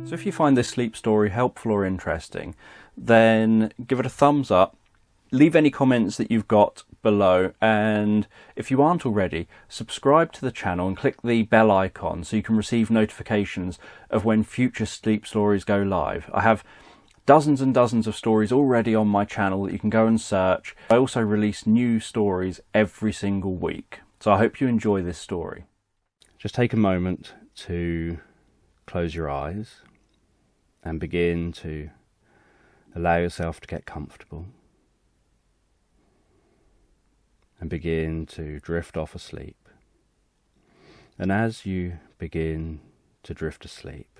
So if you find this sleep story helpful or interesting, then give it a thumbs up, leave any comments that you've got below, and if you aren't already, subscribe to the channel and click the bell icon so you can receive notifications of when future sleep stories go live. I have dozens and dozens of stories already on my channel that you can go and search. I also release new stories every single week, so I hope you enjoy this story. Just take a moment to close your eyes and begin to allow yourself to get comfortable and begin to drift off asleep. And as you begin to drift asleep,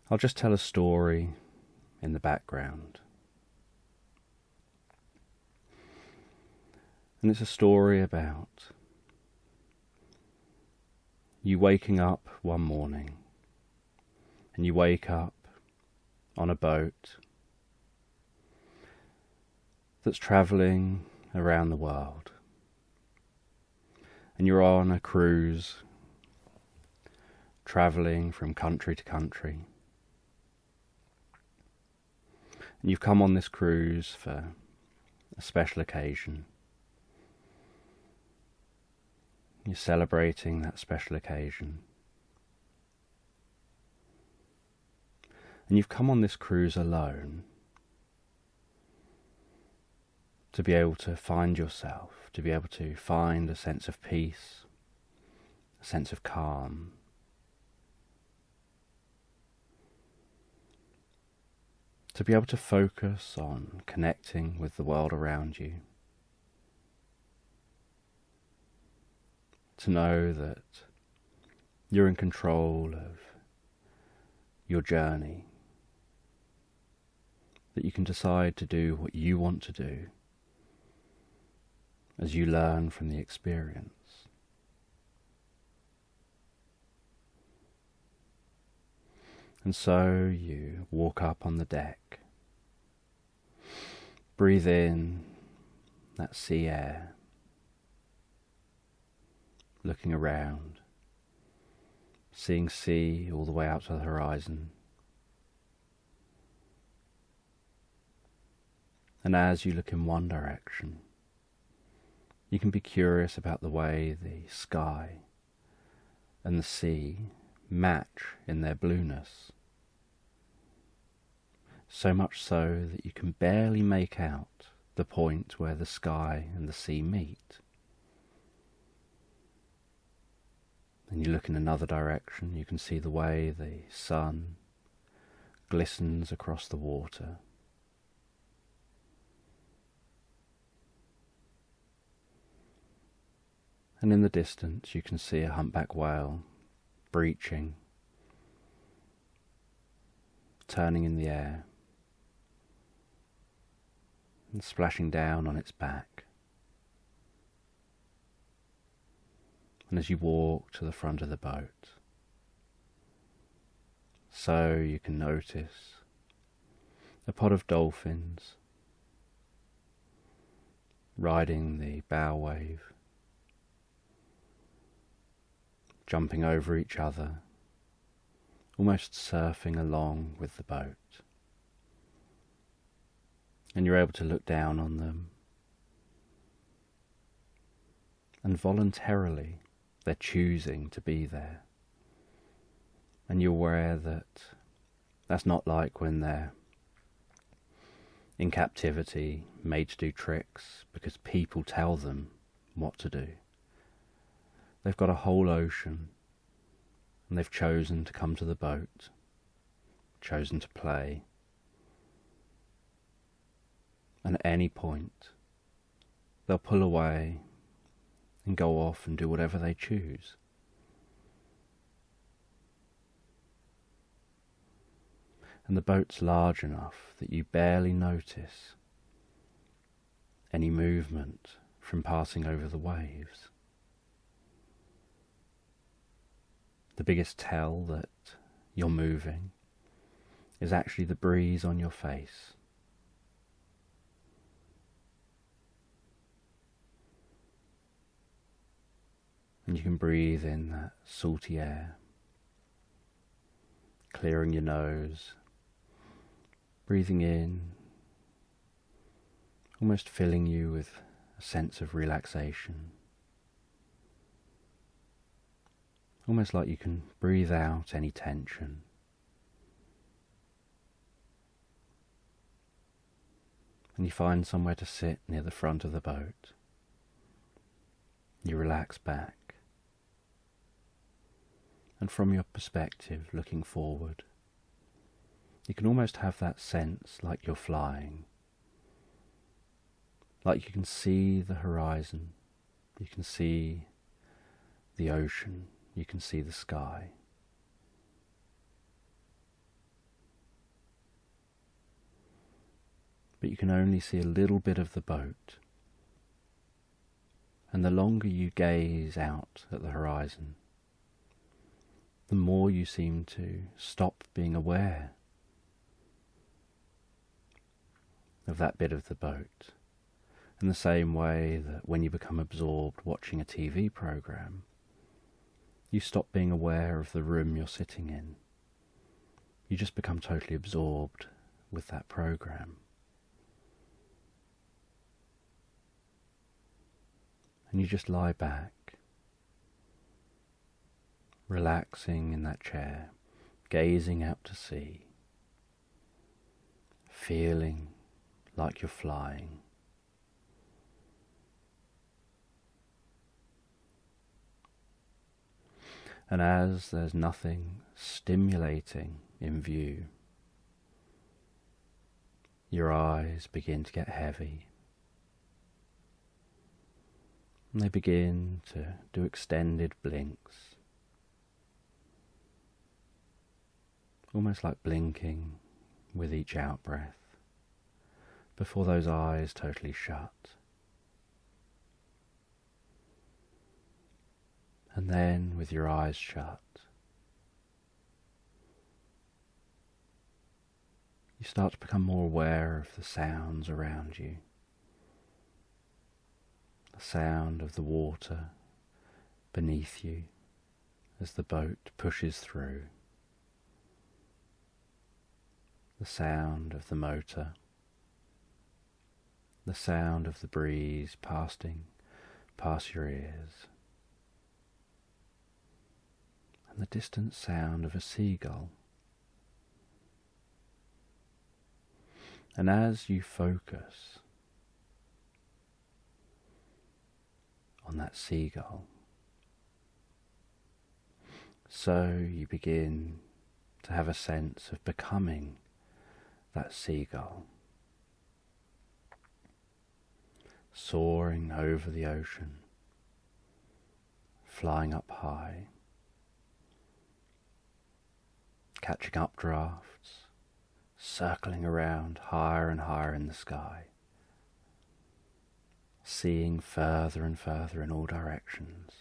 I'll just tell a story in the background. And it's a story about you waking up one morning, and you wake up on a boat that's travelling around the world, and you're on a cruise travelling from country to country, and you've come on this cruise for a special occasion. You're celebrating that special occasion. And you've come on this cruise alone to be able to find yourself, to be able to find a sense of peace, a sense of calm. To be able to focus on connecting with the world around you. To know that you're in control of your journey. That you can decide to do what you want to do as you learn from the experience. And so you walk up on the deck, breathe in that sea air, looking around, seeing sea all the way out to the horizon. And as you look in one direction, you can be curious about the way the sky and the sea match in their blueness. So much so that you can barely make out the point where the sky and the sea meet. And you look in another direction, you can see the way the sun glistens across the water. And in the distance you can see a humpback whale breaching, turning in the air and splashing down on its back. And as you walk to the front of the boat, so you can notice a pod of dolphins riding the bow wave, jumping over each other, almost surfing along with the boat. And you're able to look down on them, and voluntarily they're choosing to be there. And you're aware that that's not like when they're in captivity, made to do tricks because people tell them what to do. They've got a whole ocean, and they've chosen to come to the boat, chosen to play. And at any point, they'll pull away and go off and do whatever they choose. And the boat's large enough that you barely notice any movement from passing over the waves. The biggest tell that you're moving is actually the breeze on your face. And you can breathe in that salty air, clearing your nose, breathing in, almost filling you with a sense of relaxation. Almost like you can breathe out any tension. And you find somewhere to sit near the front of the boat. You relax back. And from your perspective, looking forward, you can almost have that sense like you're flying. Like you can see the horizon, you can see the ocean, you can see the sky. But you can only see a little bit of the boat. And the longer you gaze out at the horizon, the more you seem to stop being aware of that bit of the boat. In the same way that when you become absorbed watching a TV program, you stop being aware of the room you're sitting in. You just become totally absorbed with that program. And you just lie back, relaxing in that chair, gazing out to sea, feeling like you're flying. And as there's nothing stimulating in view, your eyes begin to get heavy. And they begin to do extended blinks, almost like blinking with each out-breath, before those eyes totally shut. And then, with your eyes shut, you start to become more aware of the sounds around you. The sound of the water beneath you as the boat pushes through. The sound of the motor. The sound of the breeze passing past your ears. And the distant sound of a seagull. And as you focus on that seagull, so you begin to have a sense of becoming that seagull, soaring over the ocean, flying up high, catching up drafts, circling around higher and higher in the sky, seeing further and further in all directions,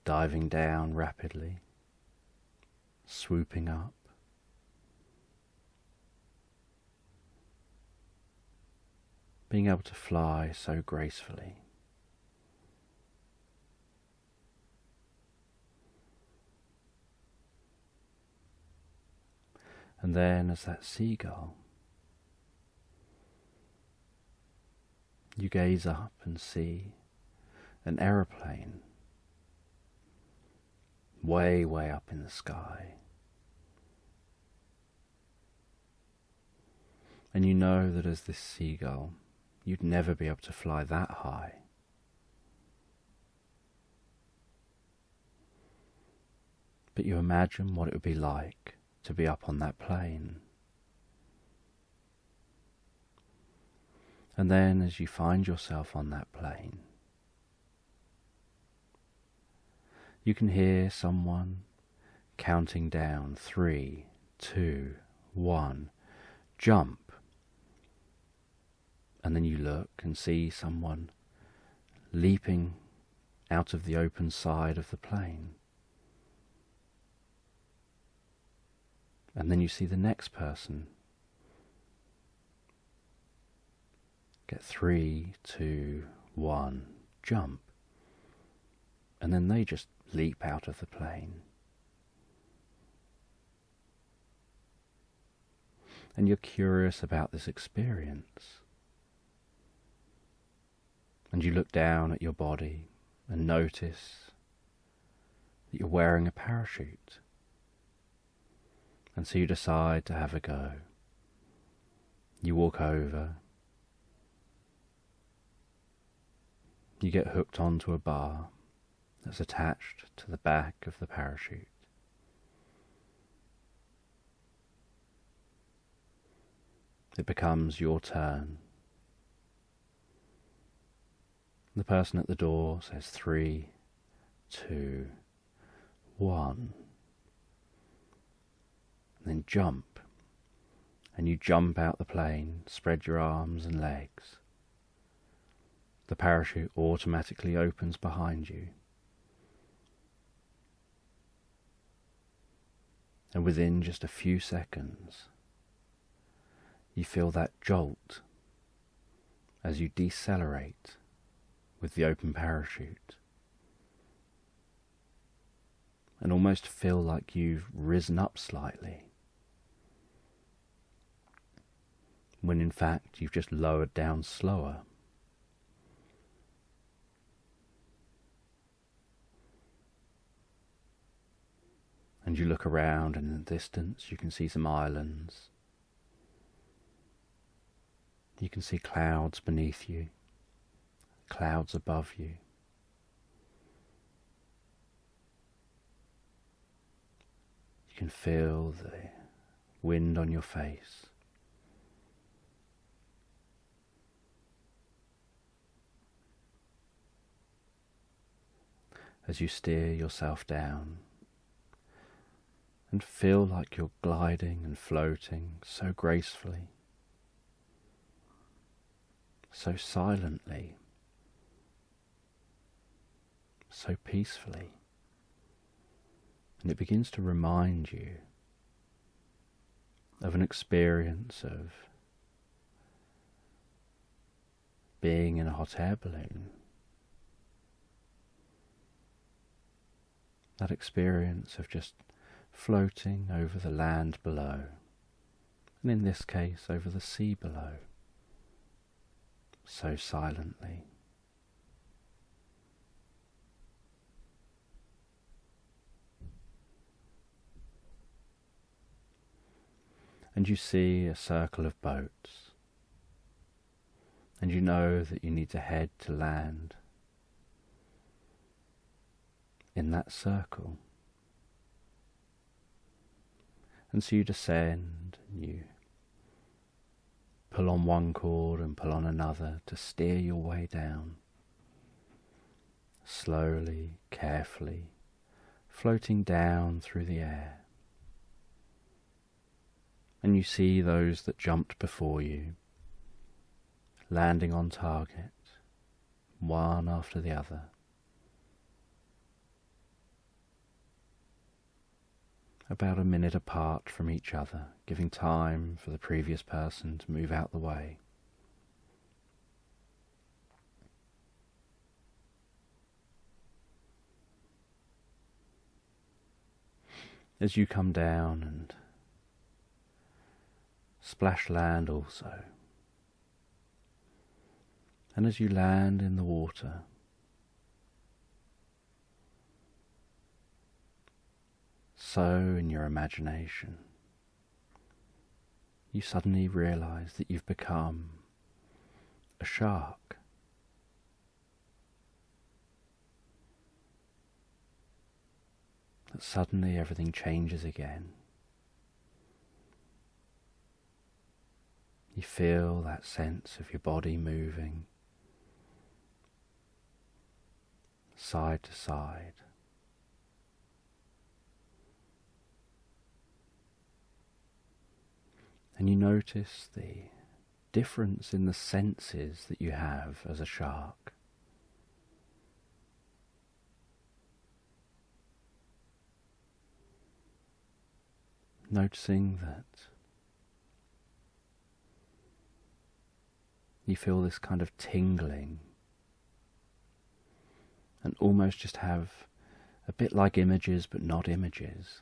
diving down rapidly, swooping up, being able to fly so gracefully. And then as that seagull, you gaze up and see an aeroplane way, way up in the sky. And you know that as this seagull, you'd never be able to fly that high. But you imagine what it would be like to be up on that plane. And then as you find yourself on that plane, you can hear someone counting down 3, 2, 1, jump. And then you look and see someone leaping out of the open side of the plane. And then you see the next person get 3, 2, 1, jump. and then they just leap out of the plane. And you're curious about this experience. And you look down at your body and notice that you're wearing a parachute. And so you decide to have a go. You walk over. You get hooked onto a bar that's attached to the back of the parachute. It becomes your turn. The person at the door says 3, 2, 1. And then jump. And you jump out the plane, spread your arms and legs. The parachute automatically opens behind you. And within just a few seconds, you feel that jolt as you decelerate with the open parachute, and almost feel like you've risen up slightly, when in fact you've just lowered down slower. And you look around, and in the distance you can see some islands. You can see clouds beneath you, clouds above you. You can feel the wind on your face. As you steer yourself down and feel like you're gliding and floating so gracefully, so silently, so peacefully. And it begins to remind you of an experience of being in a hot air balloon. That experience of just floating over the land below, and in this case over the sea below, so silently. And you see a circle of boats, and you know that you need to head to land in that circle. And so you descend, and you pull on one cord and pull on another to steer your way down, slowly, carefully, floating down through the air. And you see those that jumped before you, landing on target, one after the other. About a minute apart from each other, giving time for the previous person to move out the way. As you come down and splash land also, and as you land in the water, so in your imagination, you suddenly realize that you've become a shark. That suddenly everything changes again. You feel that sense of your body moving side to side. And you notice the difference in the senses that you have as a shark. Noticing that you feel this kind of tingling and almost just have a bit like images but not images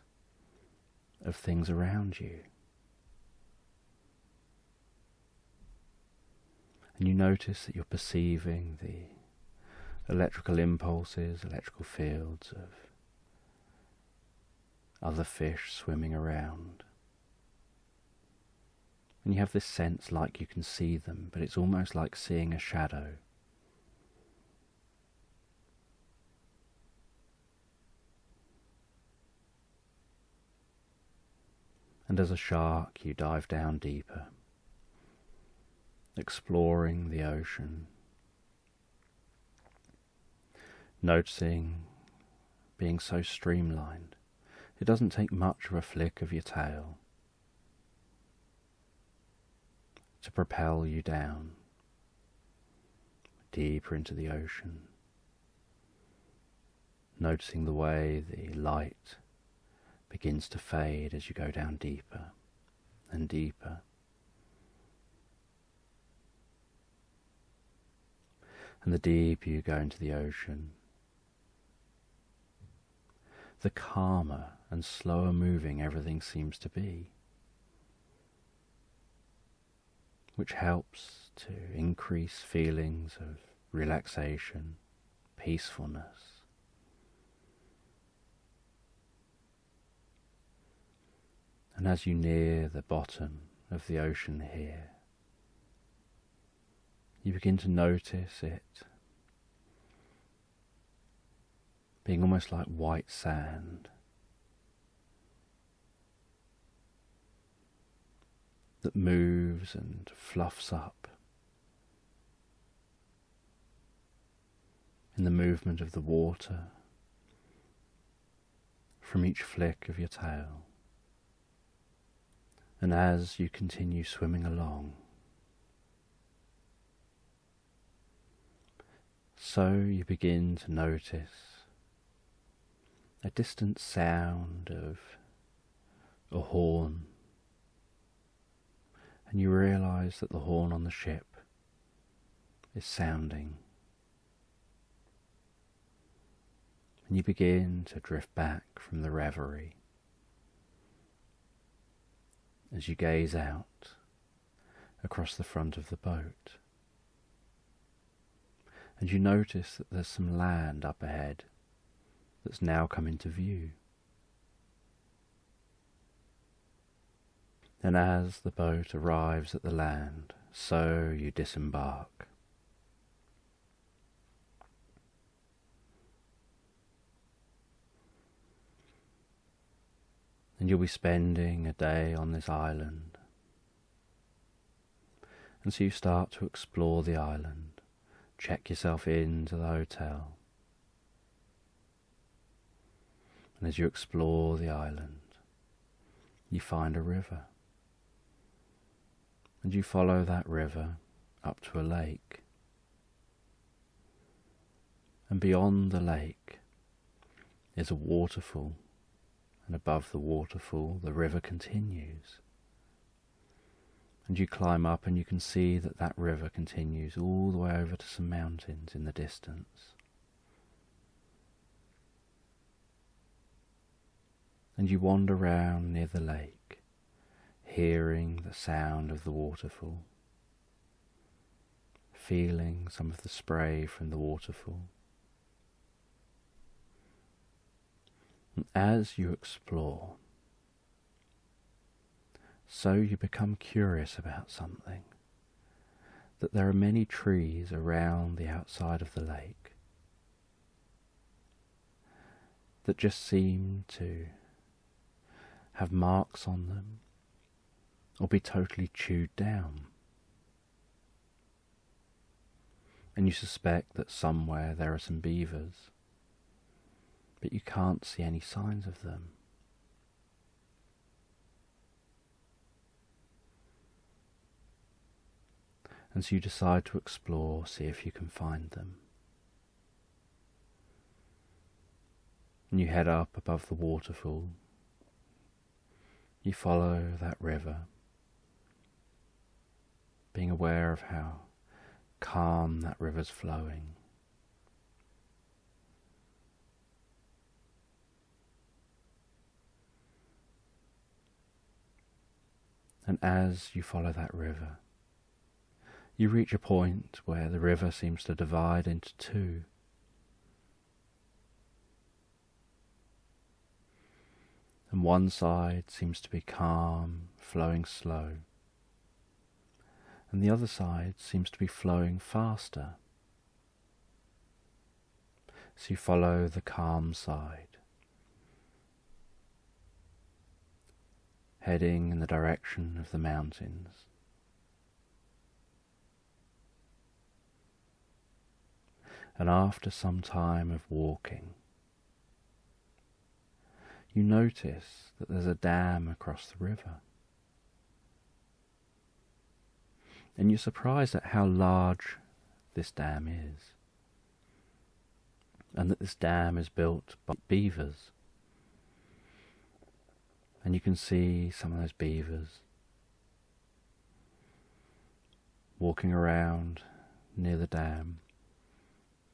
of things around you. And you notice that you're perceiving the electrical impulses, electrical fields of other fish swimming around. And you have this sense like you can see them, but it's almost like seeing a shadow. And as a shark, you dive down deeper, exploring the ocean, noticing being so streamlined. It doesn't take much of a flick of your tail to propel you down deeper into the ocean, noticing the way the light begins to fade as you go down deeper and deeper. And the deeper you go into the ocean, the calmer and slower moving everything seems to be, which helps to increase feelings of relaxation, peacefulness. And as you near the bottom of the ocean here, you begin to notice it being almost like white sand that moves and fluffs up in the movement of the water from each flick of your tail. And as you continue swimming along, so you begin to notice a distant sound of a horn, and you realize that the horn on the ship is sounding, and you begin to drift back from the reverie as you gaze out across the front of the boat. And you notice that there's some land up ahead that's now come into view. And as the boat arrives at the land, so you disembark. And you'll be spending a day on this island. And so you start to explore the island, check yourself into the hotel. And as you explore the island, you find a river. And you follow that river up to a lake. And beyond the lake is a waterfall. And above the waterfall, the river continues. And you climb up and you can see that that river continues all the way over to some mountains in the distance. And you wander around near the lake, hearing the sound of the waterfall, feeling some of the spray from the waterfall. And as you explore, so you become curious about something, that there are many trees around the outside of the lake that just seem to have marks on them or be totally chewed down. And you suspect that somewhere there are some beavers, but you can't see any signs of them. And so you decide to explore, see if you can find them. And you head up above the waterfall. You follow that river, being aware of how calm that river's flowing. And as you follow that river, you reach a point where the river seems to divide into two. And one side seems to be calm, flowing slow, and the other side seems to be flowing faster. So you follow the calm side, heading in the direction of the mountains. And after some time of walking, you notice that there's a dam across the river. And you're surprised at how large this dam is, and that this dam is built by beavers. And you can see some of those beavers walking around near the dam,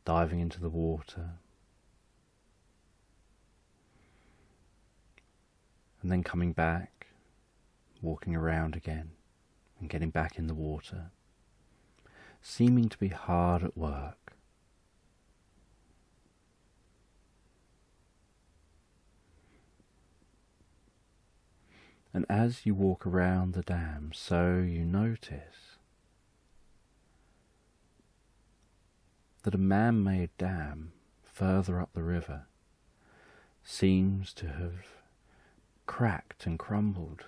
diving into the water, and then coming back, walking around again, and getting back in the water, seeming to be hard at work. And as you walk around the dam, so you notice that a man-made dam further up the river seems to have cracked and crumbled.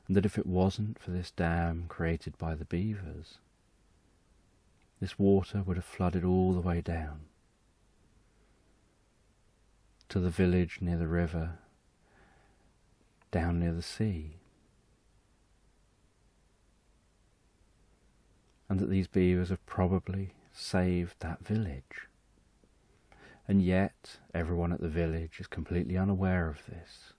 And that if it wasn't for this dam created by the beavers, this water would have flooded all the way down to the village near the river, down near the sea. And that these beavers have probably saved that village. And yet everyone at the village is completely unaware of this.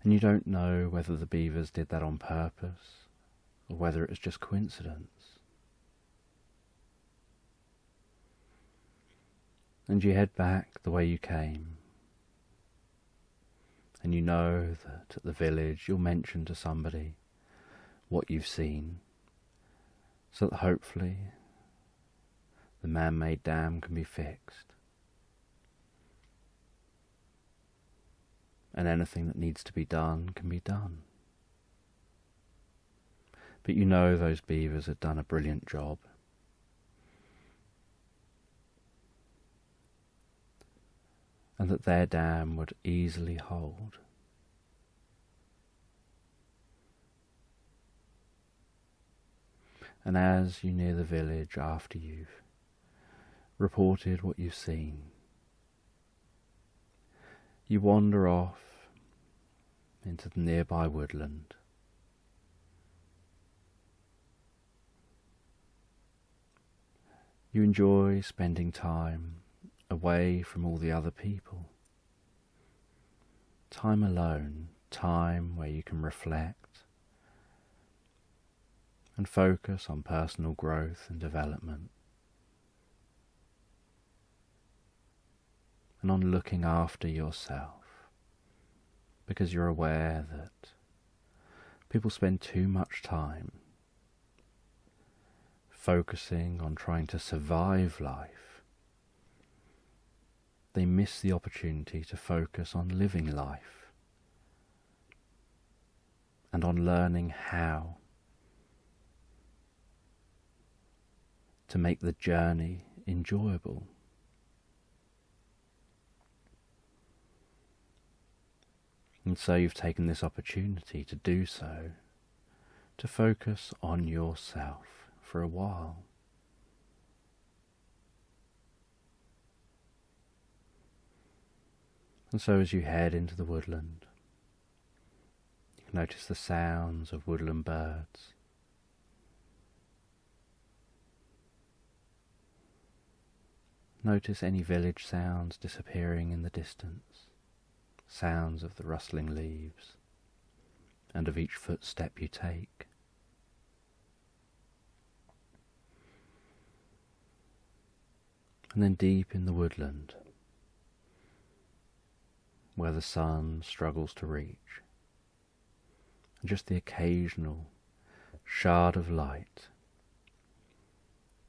And you don't know whether the beavers did that on purpose or whether it was just coincidence. And you head back the way you came. And you know that at the village you'll mention to somebody what you've seen, so that hopefully the man-made dam can be fixed. And anything that needs to be done can be done. But you know those beavers had done a brilliant job. And that their dam would easily hold. And as you near the village after you've reported what you've seen, you wander off into the nearby woodland. You enjoy spending time away from all the other people. Time alone, time where you can reflect and focus on personal growth and development, and on looking after yourself, because you're aware that people spend too much time focusing on trying to survive life. They miss the opportunity to focus on living life and on learning how to make the journey enjoyable. And so you've taken this opportunity to do so, to focus on yourself for a while. And so as you head into the woodland, you can notice the sounds of woodland birds. Notice any village sounds disappearing in the distance, sounds of the rustling leaves and of each footstep you take. And then deep in the woodland, where the sun struggles to reach, and just the occasional shard of light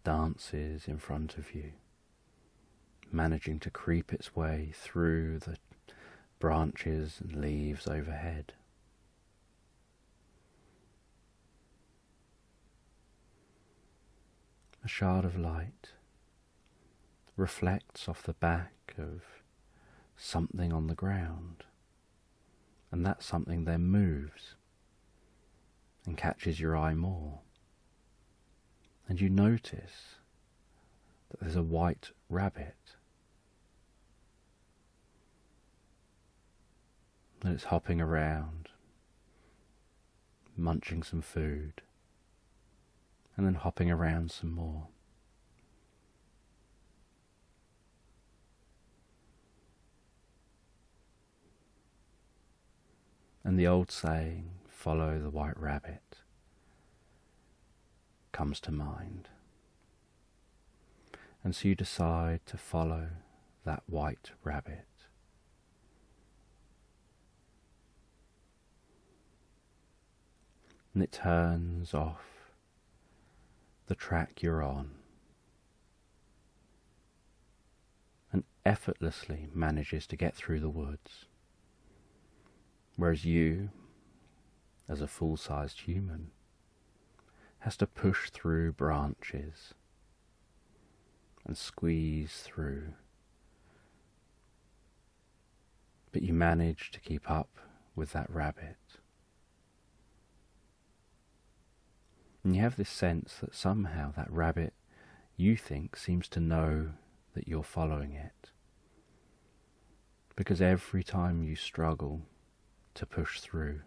dances in front of you, managing to creep its way through the branches and leaves overhead. A shard of light reflects off the back of something on the ground, and that something then moves and catches your eye more, and you notice that there's a white rabbit, and it's hopping around, munching some food, and then hopping around some more. And the old saying, "Follow the white rabbit," comes to mind. And so you decide to follow that white rabbit. And it turns off the track you're on and effortlessly manages to get through the woods, whereas you, as a full-sized human, has to push through branches and squeeze through, but you manage to keep up with that rabbit. And you have this sense that somehow that rabbit, you think, seems to know that you're following it. Because every time you struggle to push through,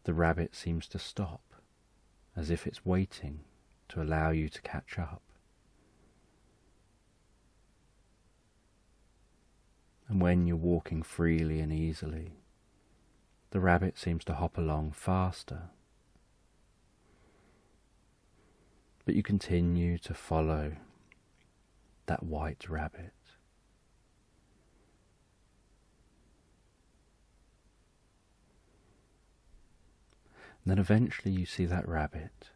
the rabbit seems to stop, as if it's waiting to allow you to catch up. And when you're walking freely and easily, the rabbit seems to hop along faster. But you continue to follow that white rabbit. And then eventually you see that rabbit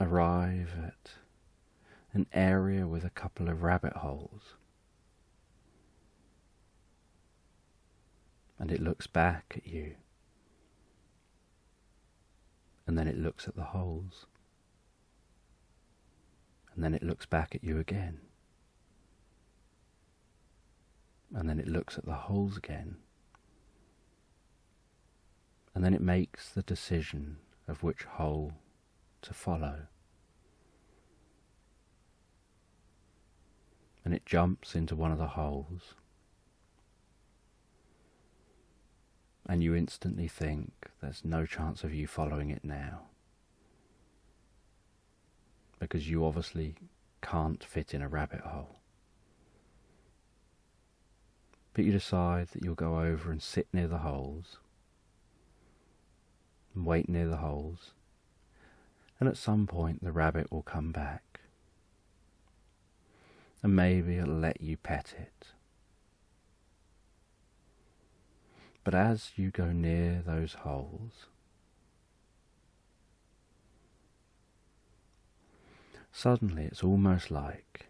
arrive at an area with a couple of rabbit holes. And it looks back at you. And then it looks at the holes. And then it looks back at you again. And then it looks at the holes again. And then it makes the decision of which hole to follow. And it jumps into one of the holes. And you instantly think there's no chance of you following it now, because you obviously can't fit in a rabbit hole. But you decide that you'll go over and sit near the holes and wait near the holes, and at some point the rabbit will come back, and maybe it'll let you pet it. But as you go near those holes, suddenly it's almost like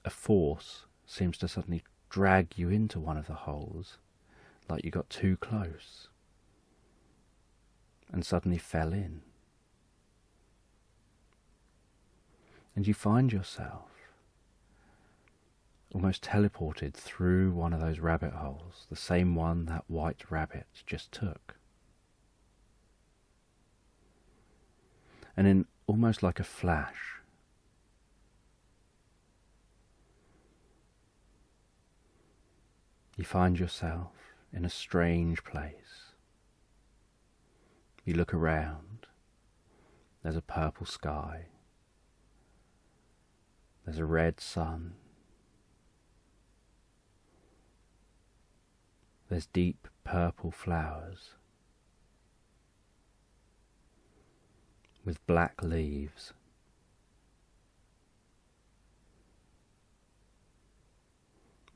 a force seems to suddenly drag you into one of the holes, like you got too close and suddenly fell in. And you find yourself almost teleported through one of those rabbit holes, the same one that white rabbit just took. And in almost like a flash, you find yourself in a strange place. You look around, there's a purple sky, there's a red sun, there's deep purple flowers, with black leaves.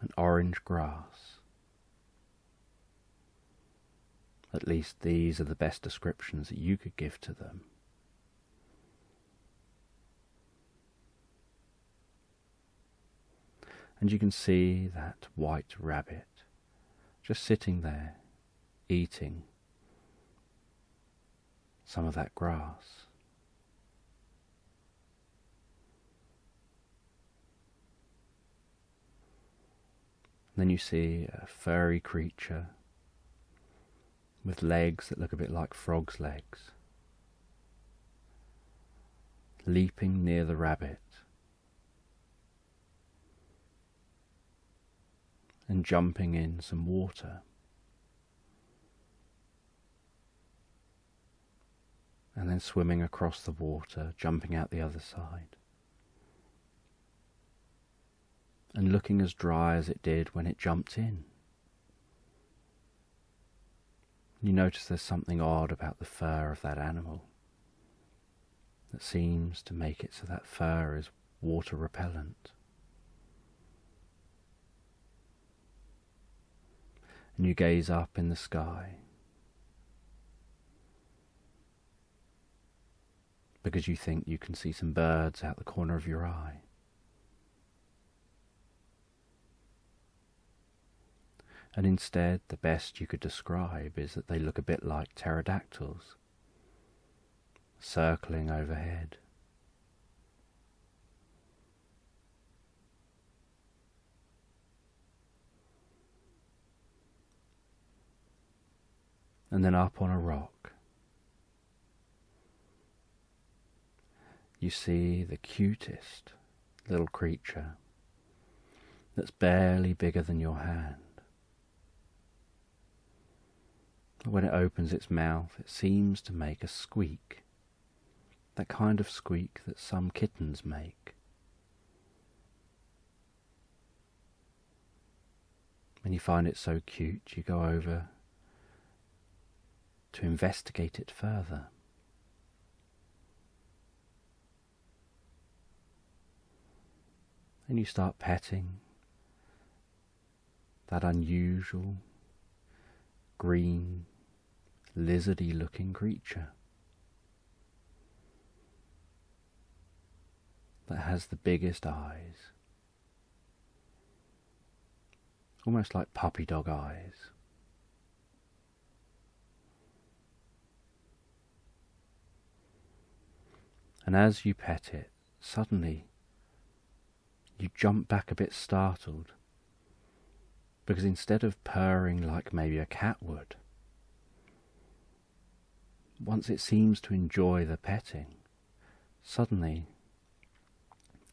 And orange grass. At least these are the best descriptions that you could give to them. And you can see that white rabbit just sitting there, eating some of that grass. And then you see a furry creature with legs that look a bit like frog's legs, leaping near the rabbit and jumping in some water. And then swimming across the water, jumping out the other side. And looking as dry as it did when it jumped in. You notice there's something odd about the fur of that animal that seems to make it so that fur is water repellent. And you gaze up in the sky because you think you can see some birds out the corner of your eye. And instead, the best you could describe is that they look a bit like pterodactyls, circling overhead. And then up on a rock, you see the cutest little creature that's barely bigger than your hand. When it opens its mouth, it seems to make a squeak, that kind of squeak that some kittens make. And you find it so cute, you go over to investigate it further. And you start petting that unusual green, lizardy looking creature that has the biggest eyes, almost like puppy dog eyes. And as you pet it, suddenly you jump back a bit startled, because instead of purring like maybe a cat would, once it seems to enjoy the petting, suddenly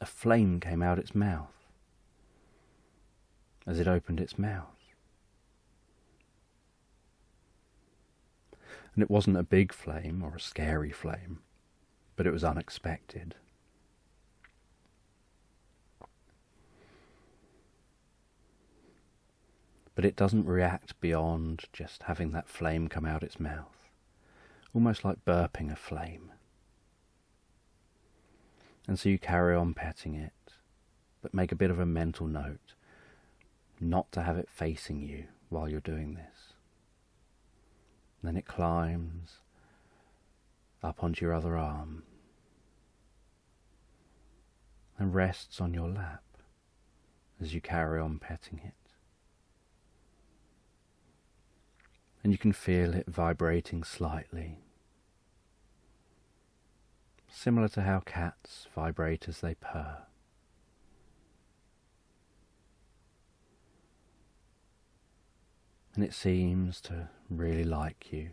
a flame came out its mouth as it opened its mouth. And it wasn't a big flame or a scary flame, but it was unexpected. But it doesn't react beyond just having that flame come out its mouth, almost like burping a flame. And so you carry on petting it, but make a bit of a mental note not to have it facing you while you're doing this. And then it climbs up onto your other arm and rests on your lap as you carry on petting it. And you can feel it vibrating slightly, similar to how cats vibrate as they purr. And it seems to really like you.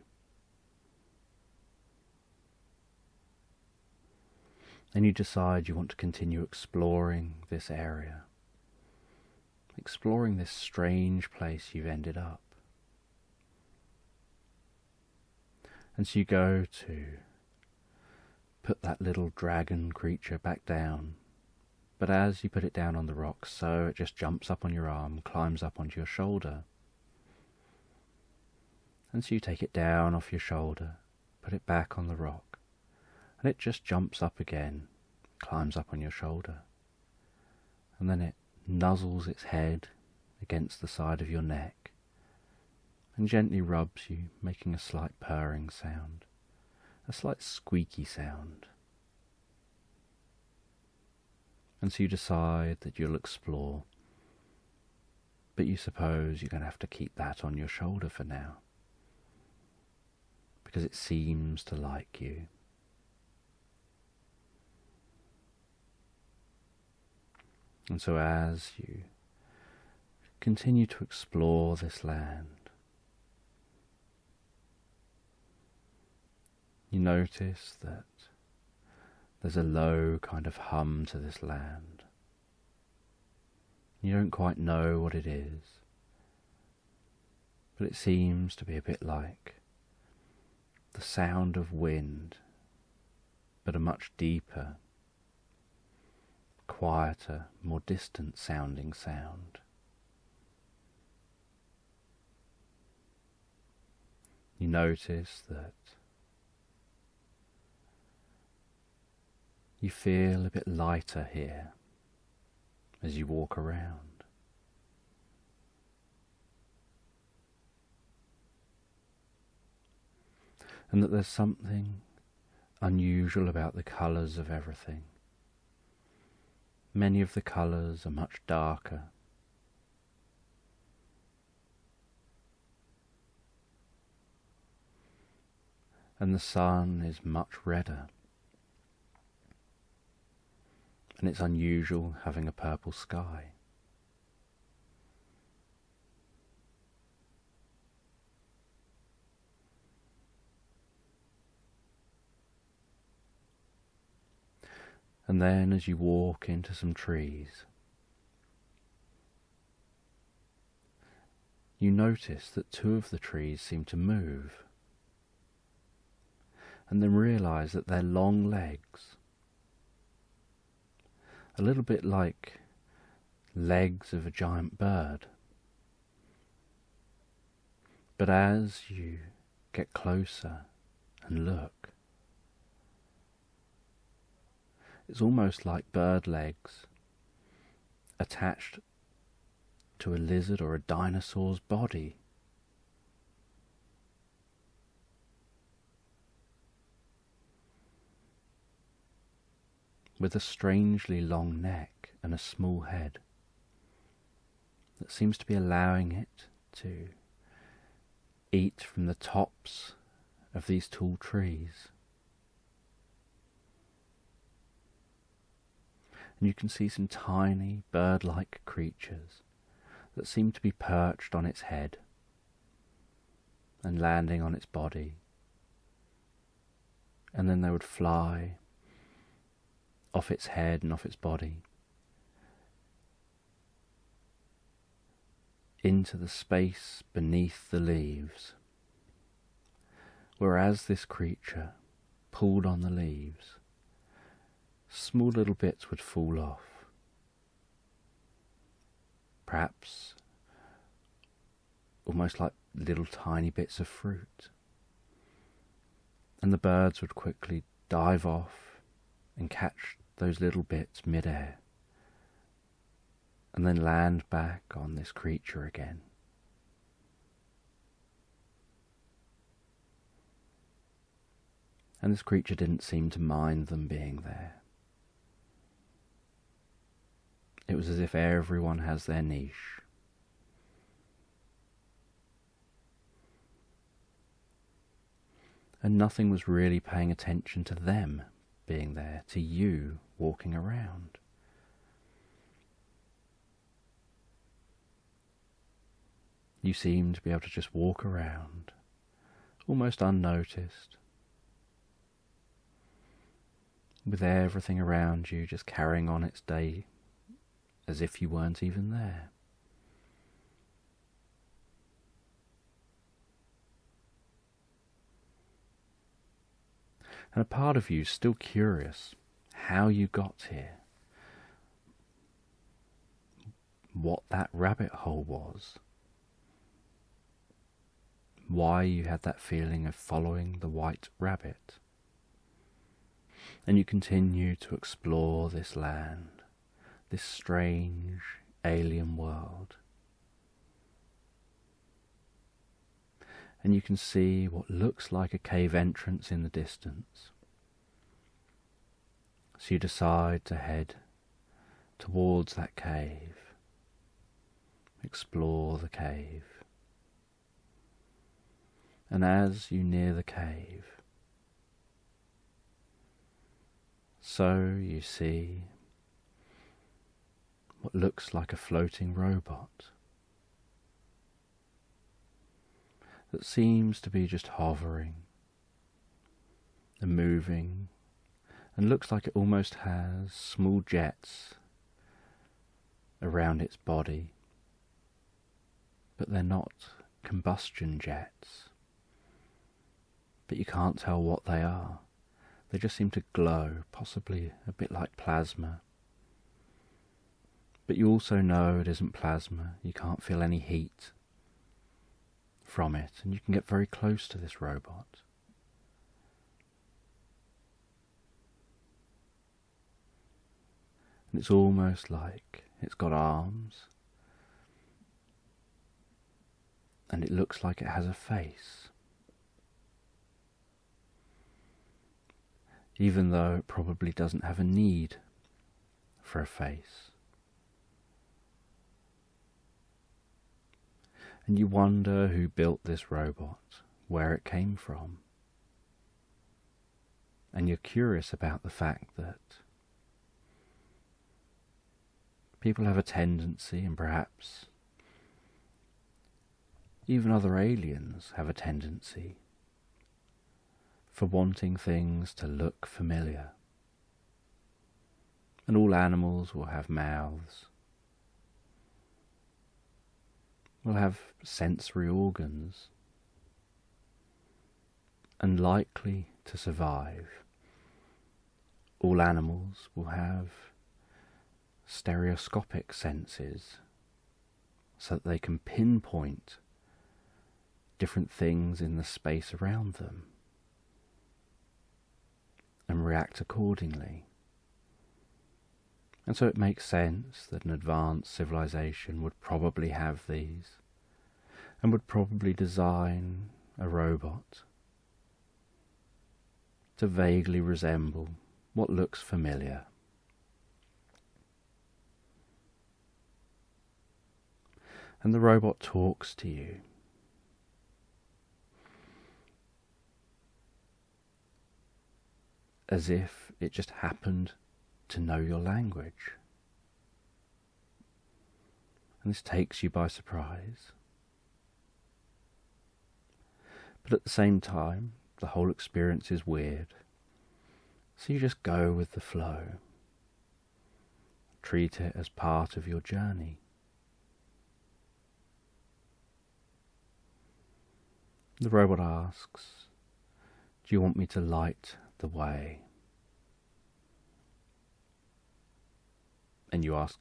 And you decide you want to continue exploring this area, exploring this strange place you've ended up. And so you go to put that little dragon creature back down, but as you put it down on the rock, so it just jumps up on your arm, climbs up onto your shoulder. And so you take it down off your shoulder, put it back on the rock, And it just jumps up again, climbs up on your shoulder, and then it nuzzles its head against the side of your neck and gently rubs you, making a slight purring sound, a slight squeaky sound. And so you decide that you'll explore, but you suppose you're going to have to keep that on your shoulder for now, because it seems to like you. And so as you continue to explore this land, you notice that there's a low kind of hum to this land. You don't quite know what it is, but it seems to be a bit like the sound of wind, but a much deeper, quieter, more distant sounding sound. You notice that you feel a bit lighter here as you walk around. And that there's something unusual about the colours of everything. Many of the colours are much darker. And the sun is much redder. And it's unusual having a purple sky. And then as you walk into some trees, you notice that two of the trees seem to move, and then realize that their long legs, a little bit like legs of a giant bird. But as you get closer and look, it's almost like bird legs attached to a lizard or a dinosaur's body. With a strangely long neck and a small head that seems to be allowing it to eat from the tops of these tall trees. And you can see some tiny bird-like creatures that seem to be perched on its head and landing on its body, and then they would fly off its head and off its body into the space beneath the leaves, whereas this creature pulled on the leaves, small little bits would fall off, perhaps almost like little tiny bits of fruit, and the birds would quickly dive off and catch those little bits mid-air, and then land back on this creature again. And this creature didn't seem to mind them being there. It was as if everyone has their niche. And nothing was really paying attention to them being there, to you walking around. You seem to be able to just walk around, almost unnoticed, with everything around you just carrying on its day as if you weren't even there. And a part of you is still curious how you got here, what that rabbit hole was, why you had that feeling of following the white rabbit. And you continue to explore this land, this strange alien world. And you can see what looks like a cave entrance in the distance. So you decide to head towards that cave, explore the cave. And as you near the cave, so you see what looks like a floating robot that seems to be just hovering and moving, and looks like it almost has small jets around its body, but they're not combustion jets, but you can't tell what they are. They just seem to glow, possibly a bit like plasma. But you also know it isn't plasma. You can't feel any heat from it, and you can get very close to this robot. And it's almost like it's got arms, and it looks like it has a face, even though it probably doesn't have a need for a face. And you wonder who built this robot, where it came from. And you're curious about the fact that people have a tendency, and perhaps even other aliens have a tendency, for wanting things to look familiar. And all animals will have mouths, will have sensory organs, and likely to survive, all animals will have stereoscopic senses, so that they can pinpoint different things in the space around them and react accordingly. And so it makes sense that an advanced civilization would probably have these, and would probably design a robot to vaguely resemble what looks familiar. And the robot talks to you. As if it just happened to know your language. And this takes you by surprise. But at the same time, the whole experience is weird. So you just go with the flow. Treat it as part of your journey. The robot asks, "Do you want me to light the way?" And you ask,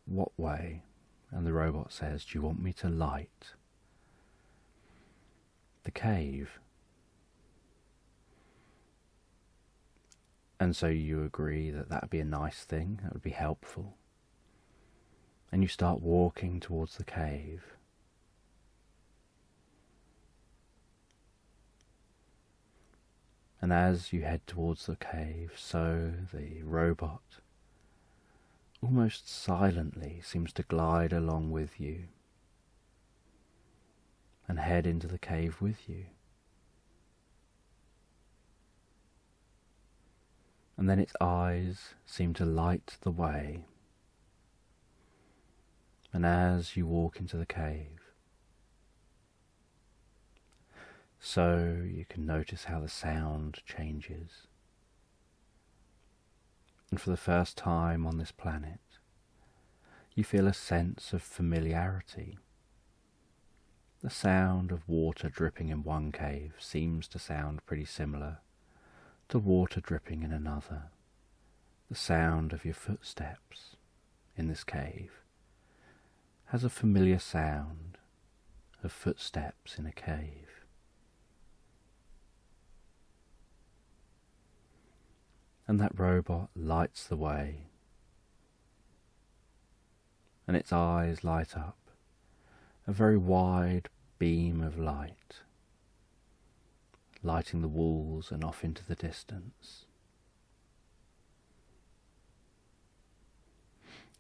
"What way?" And the robot says, "Do you want me to light the cave?" And so you agree that that would be a nice thing, that would be helpful. And you start walking towards the cave. And as you head towards the cave, so the robot almost silently seems to glide along with you and head into the cave with you. And then its eyes seem to light the way. And as you walk into the cave, so you can notice how the sound changes. And for the first time on this planet, you feel a sense of familiarity. The sound of water dripping in one cave seems to sound pretty similar to water dripping in another. The sound of your footsteps in this cave has a familiar sound of footsteps in a cave. And that robot lights the way, and its eyes light up, a very wide beam of light, lighting the walls and off into the distance.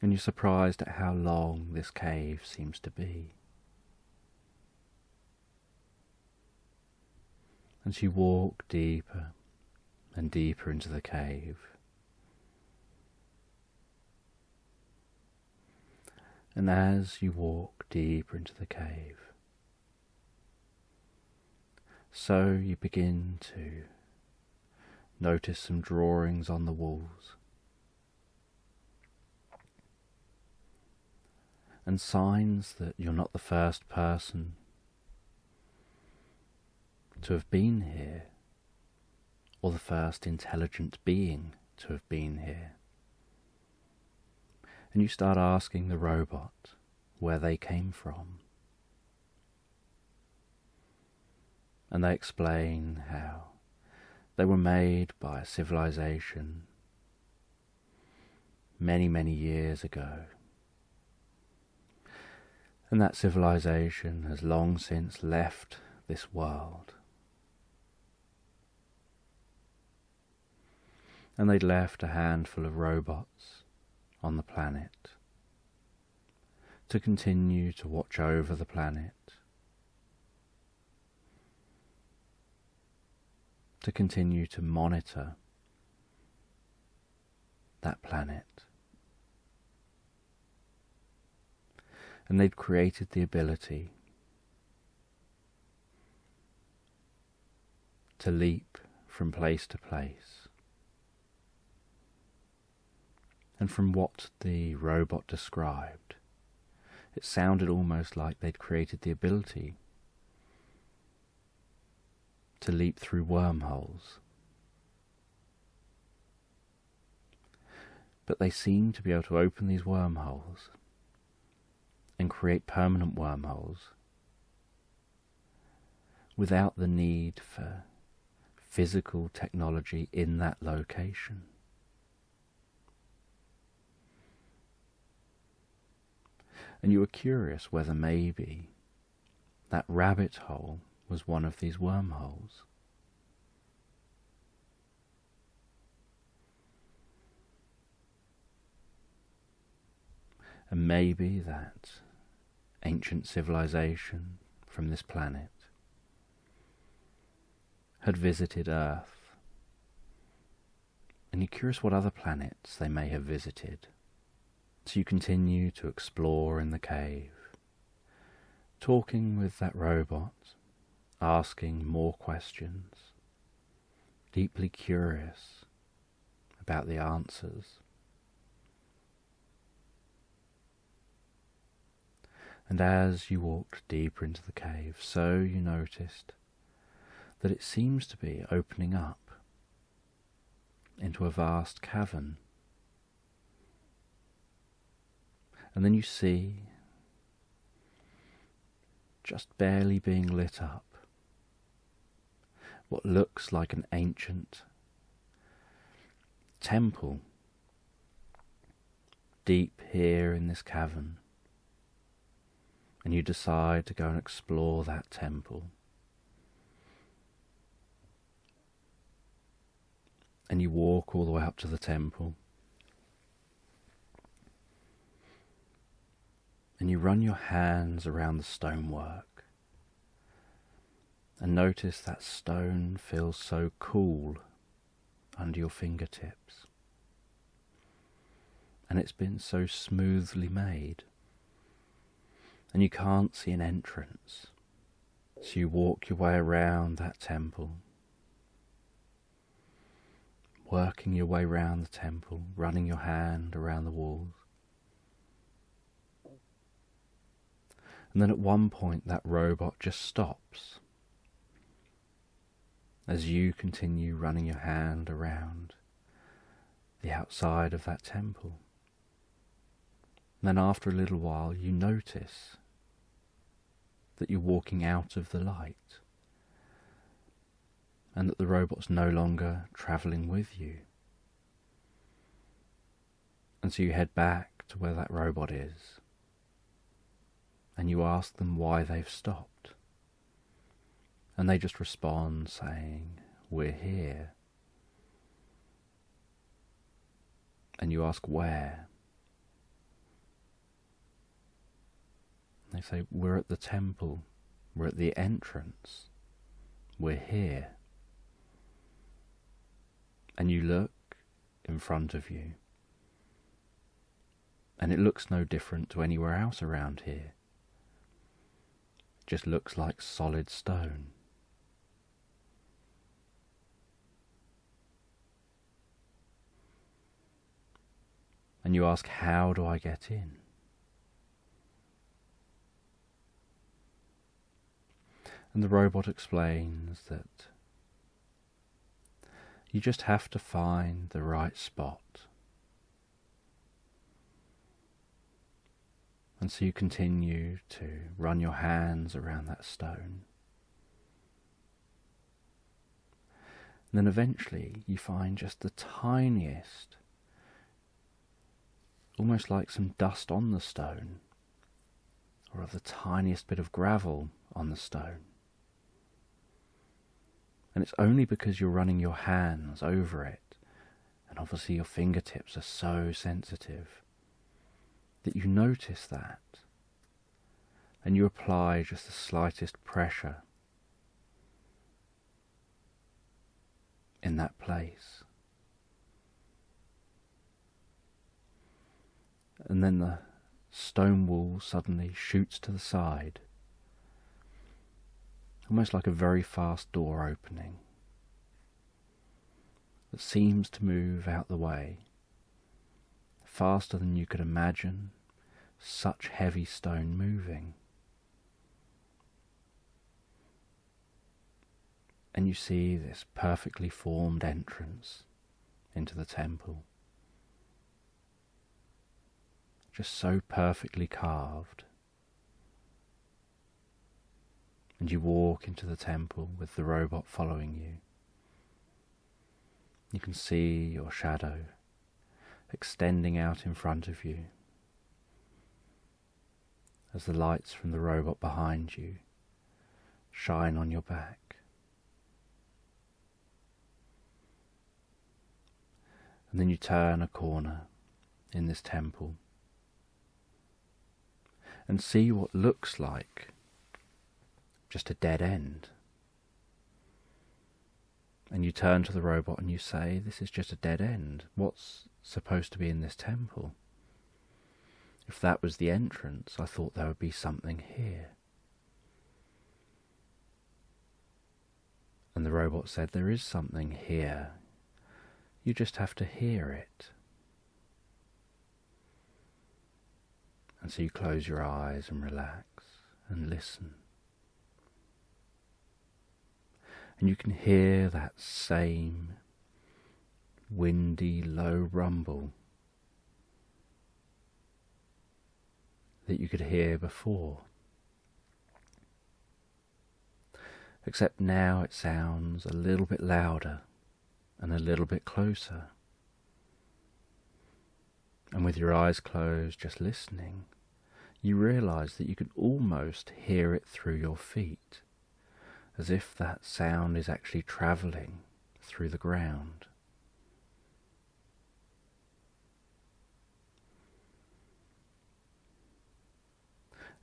And you're surprised at how long this cave seems to be. And you walk deeper and deeper into the cave. And as you walk deeper into the cave, so you begin to notice some drawings on the walls and signs that you're not the first person to have been here, or the first intelligent being to have been here. And you start asking the robot where they came from. And they explain how they were made by a civilization many, many years ago. And that civilization has long since left this world. And they'd left a handful of robots on the planet to continue to watch over the planet, to continue to monitor that planet. And they'd created the ability to leap from place to place. And from what the robot described, it sounded almost like they'd created the ability to leap through wormholes. But they seemed to be able to open these wormholes and create permanent wormholes without the need for physical technology in that location. And you were curious whether maybe that rabbit hole was one of these wormholes. And maybe that ancient civilization from this planet had visited Earth. And you're curious what other planets they may have visited. So you continue to explore in the cave, talking with that robot, asking more questions, deeply curious about the answers. And as you walked deeper into the cave, so you noticed that it seems to be opening up into a vast cavern. And then you see, just barely being lit up, what looks like an ancient temple deep here in this cavern. And you decide to go and explore that temple. And you walk all the way up to the temple. And you run your hands around the stonework and notice that stone feels so cool under your fingertips. And it's been so smoothly made. And you can't see an entrance. So you walk your way around that temple, working your way around the temple, running your hand around the walls. And then at one point that robot just stops as you continue running your hand around the outside of that temple. And then after a little while you notice that you're walking out of the light and that the robot's no longer travelling with you. And so you head back to where that robot is, and you ask them why they've stopped. And they just respond saying, "We're here." And you ask where. They say, "We're at the temple. We're at the entrance. We're here." And you look in front of you, and it looks no different to anywhere else around here. It just looks like solid stone. And you ask, "How do I get in?" And the robot explains that you just have to find the right spot. And so you continue to run your hands around that stone. And then eventually you find just the tiniest, almost like some dust on the stone, or the tiniest bit of gravel on the stone. And it's only because you're running your hands over it, and obviously your fingertips are so sensitive, that you notice that, and you apply just the slightest pressure in that place. And then the stone wall suddenly shoots to the side, almost like a very fast door opening that seems to move out the way, faster than you could imagine such heavy stone moving. And you see this perfectly formed entrance into the temple, just so perfectly carved. And you walk into the temple with the robot following you. You can see your shadow extending out in front of you as the lights from the robot behind you shine on your back. And then you turn a corner in this temple and see what looks like just a dead end. And you turn to the robot and you say, "This is just a dead end. What's supposed to be in this temple? If that was the entrance, I thought there would be something here." And the robot said, "There is something here. You just have to hear it." And so you close your eyes and relax and listen. And you can hear that same windy, low rumble that you could hear before. Except now it sounds a little bit louder and a little bit closer. And with your eyes closed, just listening, you realize that you can almost hear it through your feet, as if that sound is actually travelling through the ground.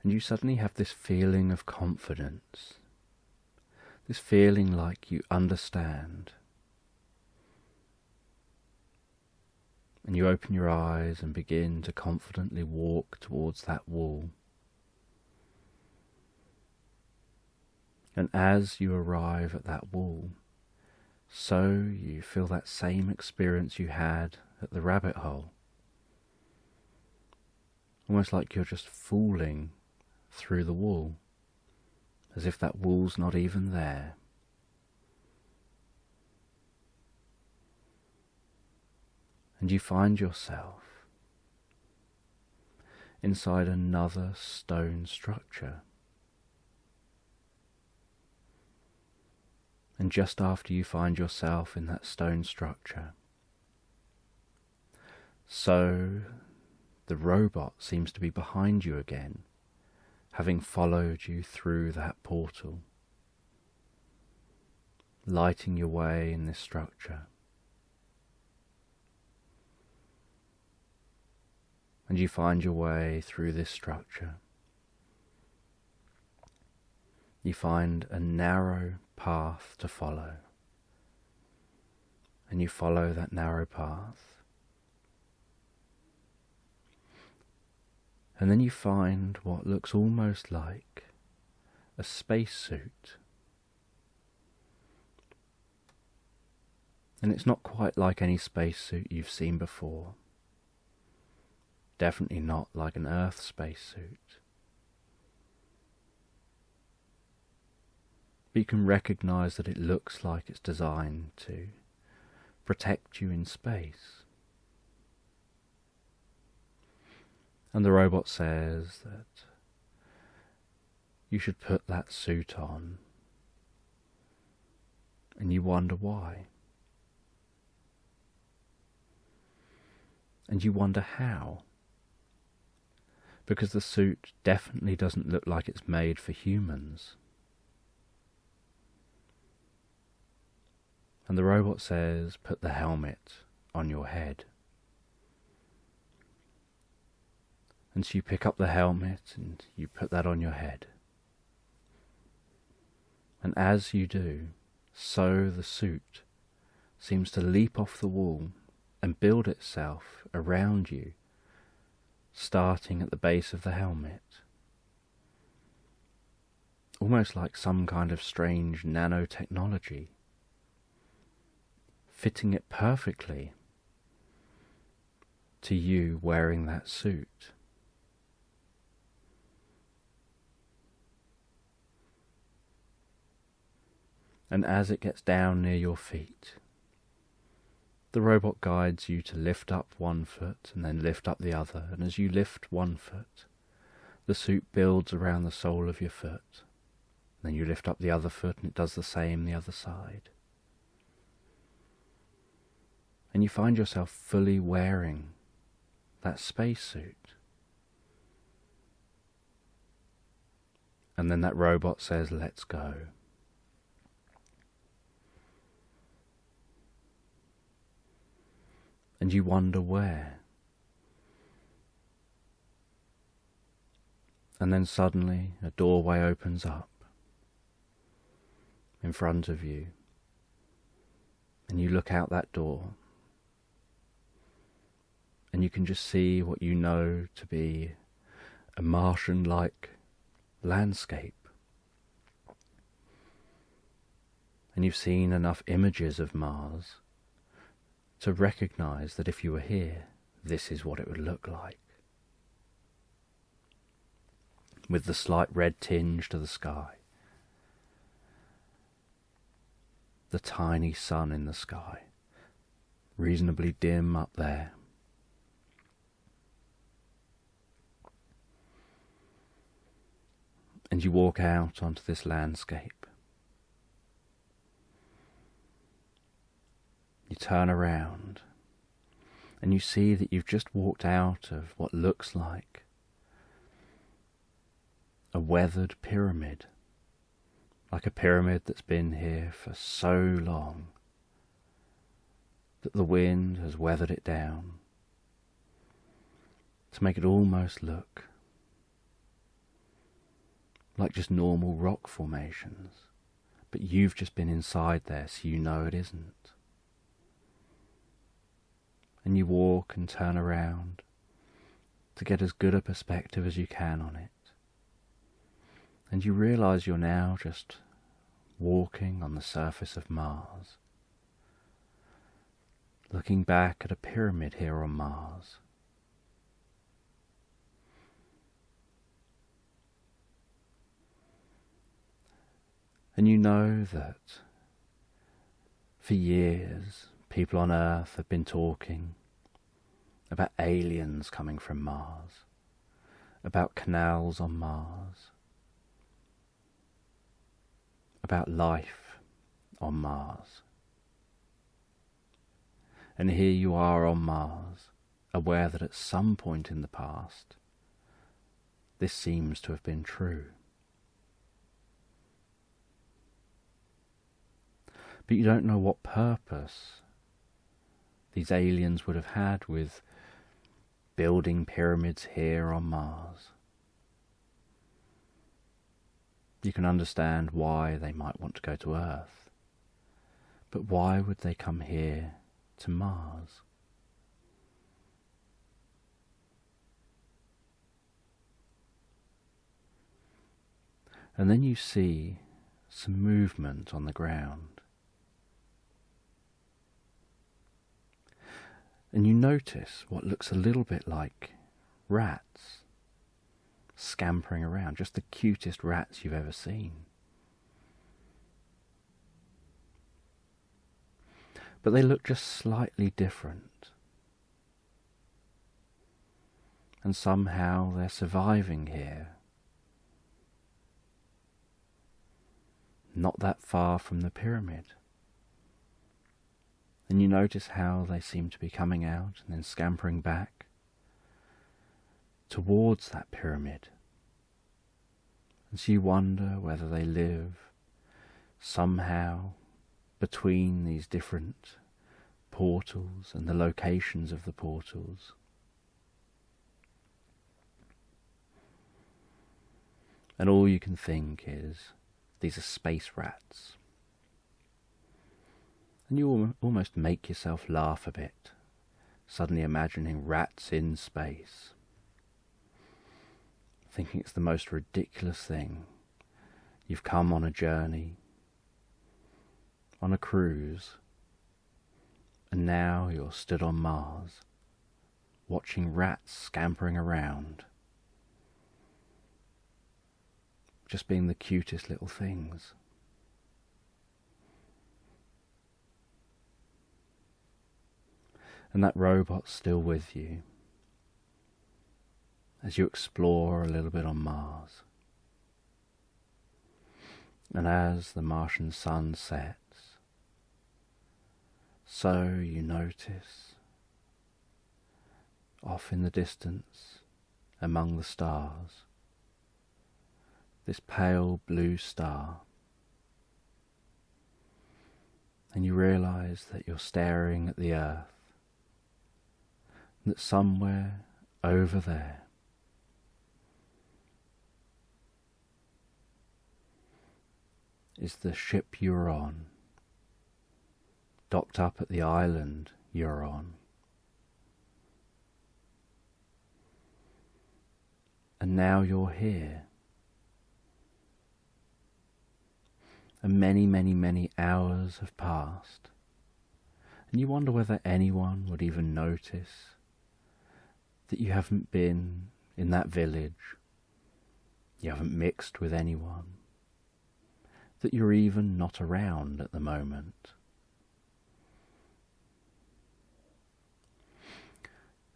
And you suddenly have this feeling of confidence, this feeling like you understand. And you open your eyes and begin to confidently walk towards that wall. And as you arrive at that wall, so you feel that same experience you had at the rabbit hole. Almost like you're just falling through the wall, as if that wall's not even there. And you find yourself inside another stone structure. And just after you find yourself in that stone structure, So the robot seems to be behind you again, having followed you through that portal, lighting your way in this structure. And you find your way through this structure. You find a narrow path to follow, and you follow that narrow path. And then you find what looks almost like a spacesuit. And it's not quite like any spacesuit you've seen before. Definitely not like an Earth spacesuit. But you can recognize that it looks like it's designed to protect you in space. And the robot says that you should put that suit on, and you wonder why. And you wonder how. Because the suit definitely doesn't look like it's made for humans. And the robot says, put the helmet on your head. And so you pick up the helmet and you put that on your head. And as you do, so the suit seems to leap off the wall and build itself around you, starting at the base of the helmet. Almost like some kind of strange nanotechnology, fitting it perfectly to you wearing that suit. And as it gets down near your feet, the robot guides you to lift up one foot and then lift up the other, and as you lift one foot, the suit builds around the sole of your foot. Then you lift up the other foot and it does the same the other side. And you find yourself fully wearing that spacesuit. And then that robot says, let's go. And you wonder where. And then suddenly a doorway opens up in front of you, and you look out that door, and you can just see what you know to be a Martian-like landscape. And you've seen enough images of Mars to recognize that if you were here, this is what it would look like. With the slight red tinge to the sky, the tiny sun in the sky, reasonably dim up there. And you walk out onto this landscape. You turn around and you see that you've just walked out of what looks like a weathered pyramid, like a pyramid that's been here for so long that the wind has weathered it down to make it almost look like just normal rock formations, but you've just been inside there, so you know it isn't. And you walk and turn around to get as good a perspective as you can on it. And you realize you're now just walking on the surface of Mars, looking back at a pyramid here on Mars. And you know that for years people on Earth have been talking about aliens coming from Mars, about canals on Mars, about life on Mars. And here you are on Mars, aware that at some point in the past, this seems to have been true. But you don't know what purpose these aliens would have had with building pyramids here on Mars. You can understand why they might want to go to Earth, but why would they come here to Mars? And then you see some movement on the ground. And you notice what looks a little bit like rats scampering around, just the cutest rats you've ever seen. But they look just slightly different. And somehow they're surviving here. Not that far from the pyramid. And you notice how they seem to be coming out and then scampering back towards that pyramid. And so you wonder whether they live somehow between these different portals and the locations of the portals. And all you can think is, these are space rats. And you almost make yourself laugh a bit, suddenly imagining rats in space, thinking it's the most ridiculous thing. You've come on a journey, on a cruise, and now you're stood on Mars, watching rats scampering around, just being the cutest little things. And that robot's still with you as you explore a little bit on Mars. And as the Martian sun sets, so you notice off in the distance among the stars this pale blue star, and you realize that you're staring at the Earth, and that somewhere over there is the ship you're on, docked up at the island you're on. And now you're here. And many, many, many hours have passed. And you wonder whether anyone would even notice that you haven't been in that village, you haven't mixed with anyone, that you're even not around at the moment.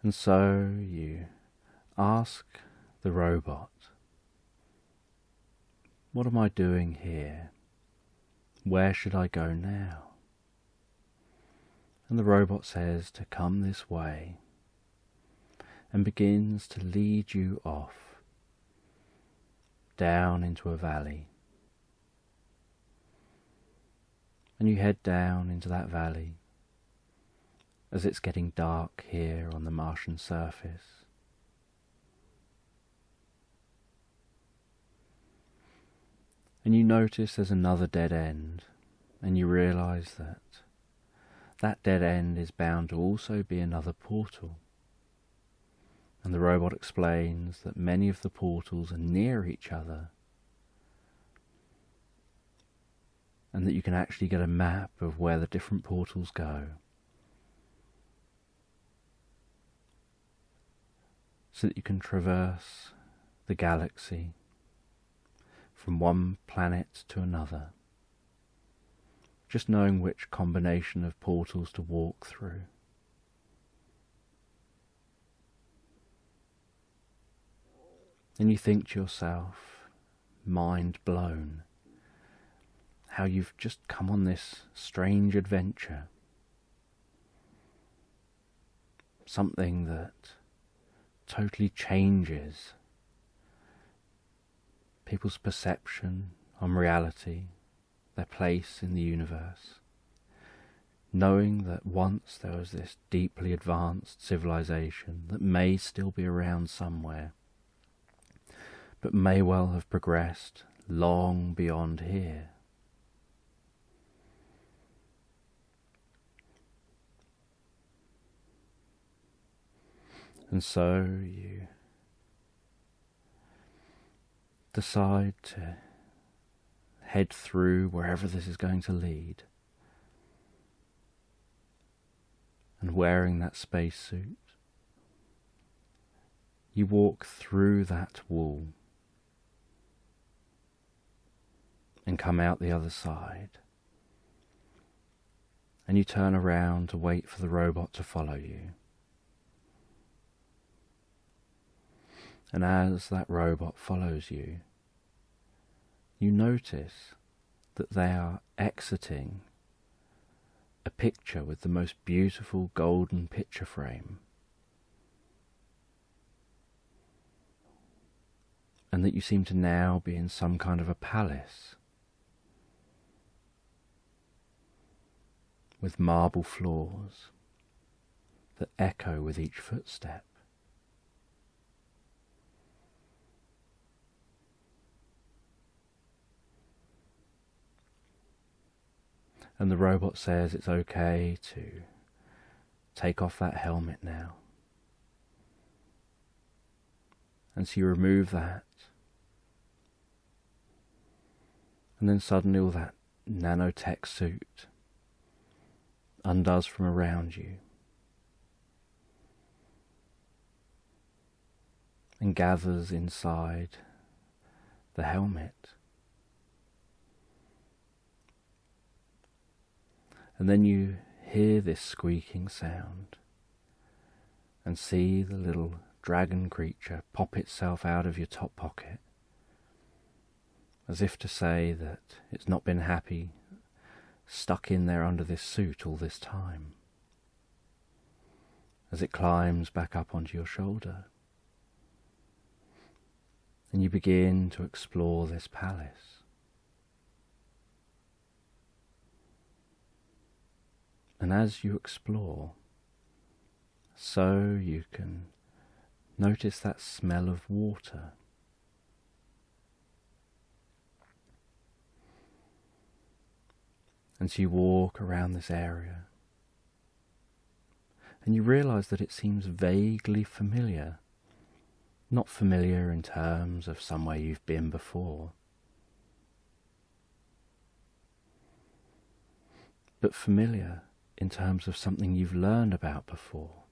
And so you ask the robot, what am I doing here? Where should I go now? And the robot says to come this way, and begins to lead you off down into a valley. And you head down into that valley as it's getting dark here on the Martian surface. And you notice there's another dead end, and you realise that that dead end is bound to also be another portal. And the robot explains that many of the portals are near each other, and that you can actually get a map of where the different portals go, so that you can traverse the galaxy from one planet to another, just knowing which combination of portals to walk through. And you think to yourself, mind blown, how you've just come on this strange adventure, something that totally changes people's perception on reality, their place in the universe, knowing that once there was this deeply advanced civilization that may still be around somewhere, but may well have progressed long beyond here. And so you decide to head through wherever this is going to lead, and wearing that spacesuit, you walk through that wall and come out the other side, and you turn around to wait for the robot to follow you. And as that robot follows you, you notice that they are exiting a picture with the most beautiful golden picture frame, and that you seem to now be in some kind of a palace with marble floors that echo with each footstep. And the robot says it's okay to take off that helmet now. And so you remove that. And then suddenly all that nanotech suit undoes from around you and gathers inside the helmet. And then you hear this squeaking sound and see the little dragon creature pop itself out of your top pocket, as if to say that it's not been happy stuck in there under this suit all this time, as it climbs back up onto your shoulder. And you begin to explore this palace. And as you explore, so you can notice that smell of water. And so you walk around this area, and you realize that it seems vaguely familiar. Not familiar in terms of somewhere you've been before, but familiar in terms of something you've learned about before.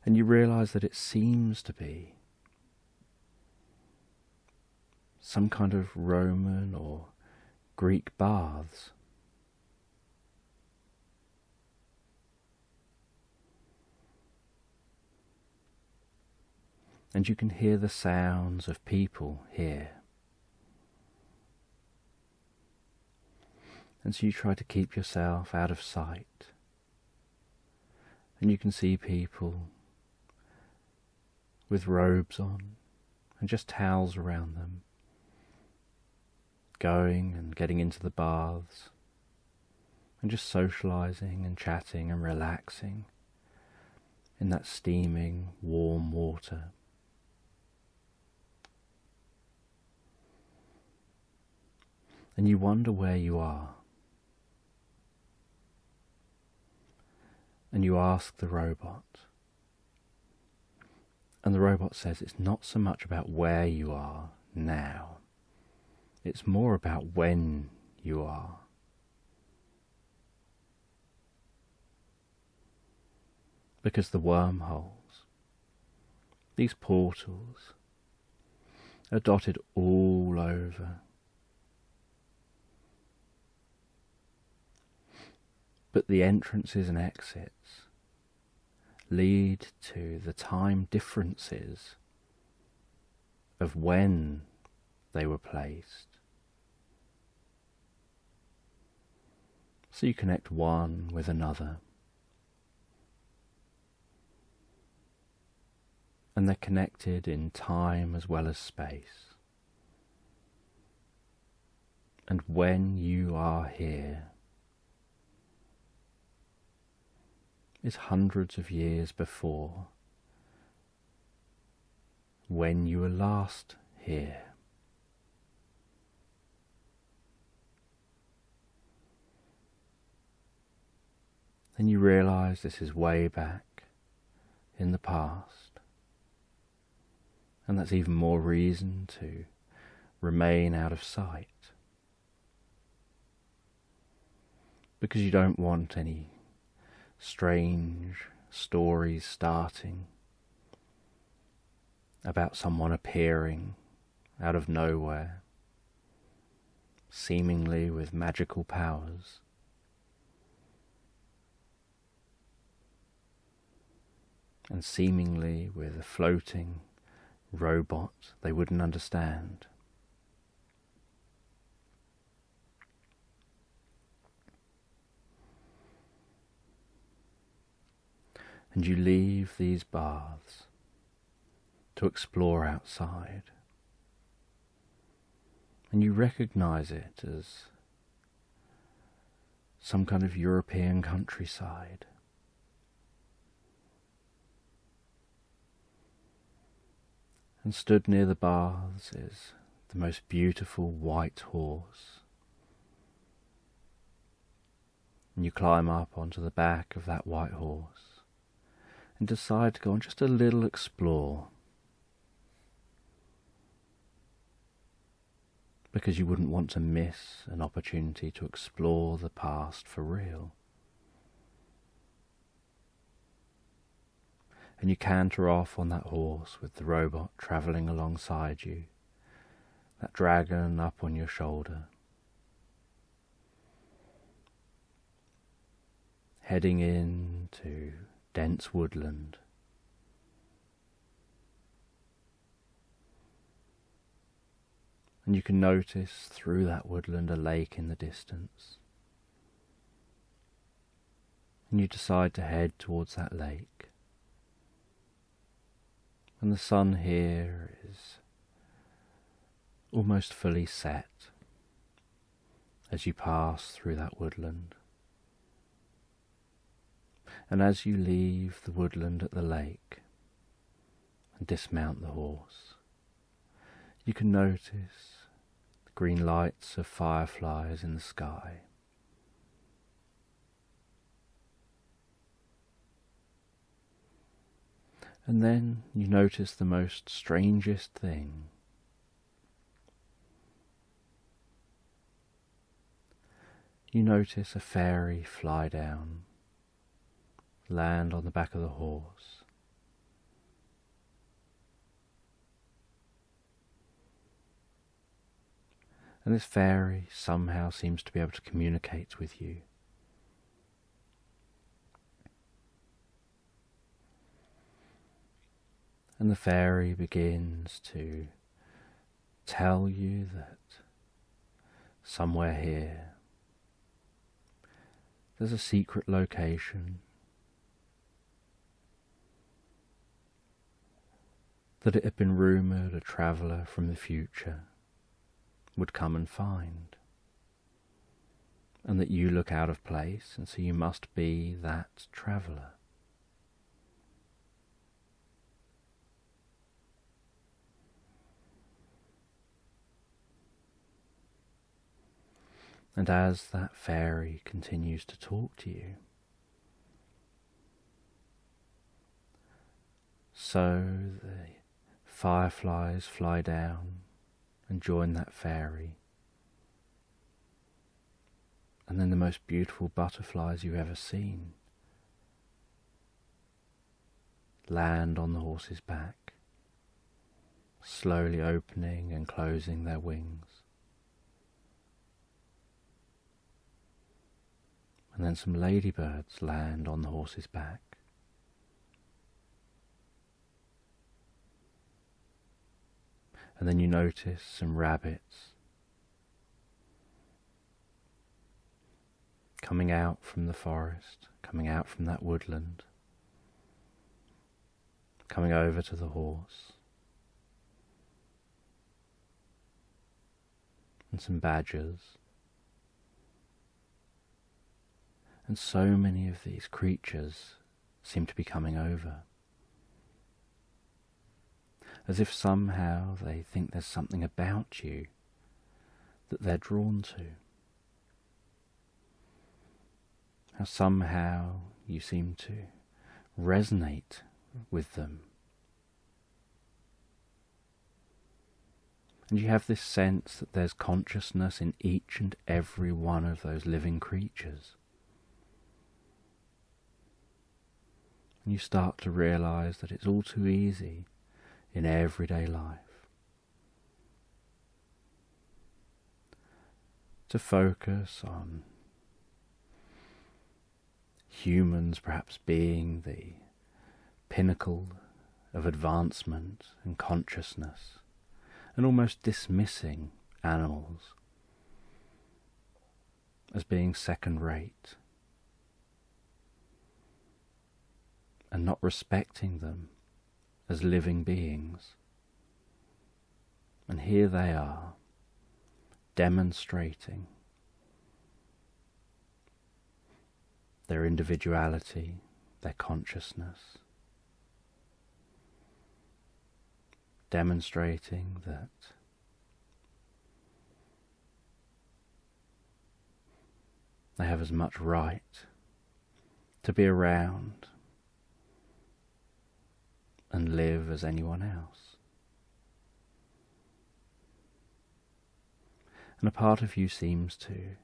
And you realize that it seems to be some kind of Roman or Greek baths. And you can hear the sounds of people here. And so you try to keep yourself out of sight. And you can see people with robes on and just towels around them, going and getting into the baths and just socialising and chatting and relaxing in that steaming, warm water. And you wonder where you are. And you ask the robot. And the robot says it's not so much about where you are now. It's more about when you are. Because the wormholes, these portals, are dotted all over. But the entrances and exits lead to the time differences of when they were placed. So you connect one with another. And they're connected in time as well as space. And when you are here is hundreds of years before when you were last here. Then you realize this is way back in the past, and that's even more reason to remain out of sight, because you don't want any strange stories starting about someone appearing out of nowhere, seemingly with magical powers. And seemingly with a floating robot they wouldn't understand. And you leave these baths to explore outside. And you recognize it as some kind of European countryside. And stood near the baths is the most beautiful white horse. And you climb up onto the back of that white horse and decide to go on just a little explore, because you wouldn't want to miss an opportunity to explore the past for real. And you canter off on that horse with the robot travelling alongside you, that dragon up on your shoulder, heading into dense woodland. And you can notice through that woodland a lake in the distance. And you decide to head towards that lake. And the sun here is almost fully set as you pass through that woodland. And as you leave the woodland at the lake and dismount the horse, you can notice the green lights of fireflies in the sky. And then you notice the most strangest thing. You notice a fairy fly down, land on the back of the horse. And this fairy somehow seems to be able to communicate with you. And the fairy begins to tell you that somewhere here there's a secret location that it had been rumoured a traveller from the future would come and find, and that you look out of place, and so you must be that traveller. And as that fairy continues to talk to you, so the fireflies fly down and join that fairy. And then the most beautiful butterflies you've ever seen land on the horse's back, slowly opening and closing their wings. And then some ladybirds land on the horse's back. And then you notice some rabbits coming out from the forest, coming out from that woodland, coming over to the horse, and some badgers, and so many of these creatures seem to be coming over, as if somehow they think there's something about you that they're drawn to. How somehow you seem to resonate with them. And you have this sense that there's consciousness in each and every one of those living creatures. And you start to realize that it's all too easy in everyday life to focus on humans perhaps being the pinnacle of advancement and consciousness, and almost dismissing animals as being second-rate, and not respecting them as living beings. And here they are, demonstrating their individuality, their consciousness, demonstrating that they have as much right to be around and live as anyone else. And a part of you seems to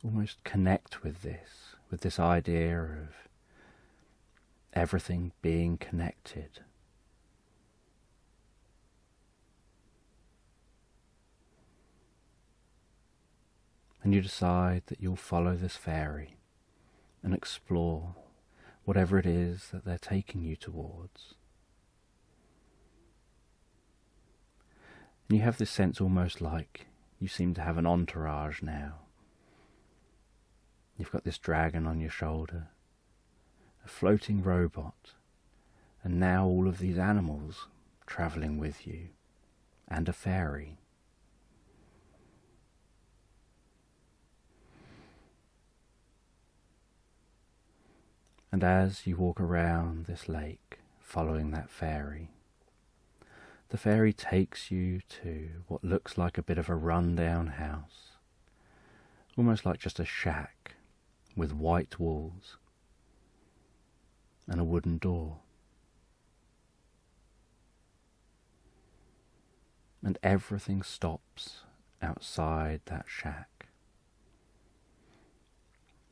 almost connect with this idea of everything being connected. And you decide that you'll follow this fairy and explore whatever it is that they're taking you towards. And you have this sense almost like you seem to have an entourage now. You've got this dragon on your shoulder, a floating robot, and now all of these animals travelling with you, and a fairy. And as you walk around this lake, following that fairy, the fairy takes you to what looks like a bit of a run-down house, almost like just a shack with white walls and a wooden door. And everything stops outside that shack.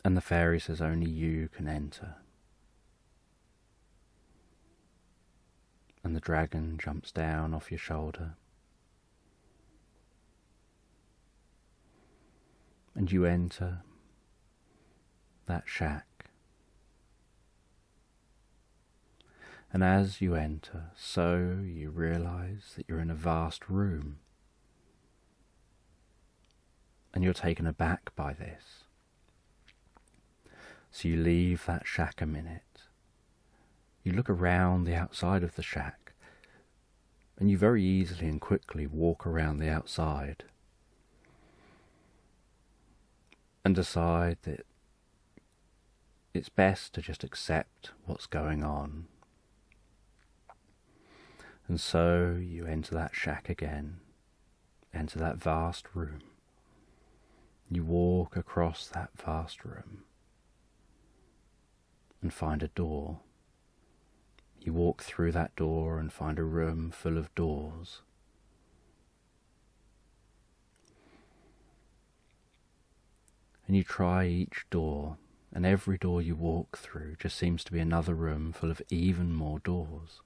And the fairy says only you can enter. And the dragon jumps down off your shoulder. And you enter that shack. And as you enter, so you realize that you're in a vast room. And you're taken aback by this. So you leave that shack a minute. You look around the outside of the shack, and you very easily and quickly walk around the outside and decide that it's best to just accept what's going on. And so you enter that shack again, enter that vast room. You walk across that vast room and find a door. You walk through that door and find a room full of doors. And you try each door, and every door you walk through just seems to be another room full of even more doors.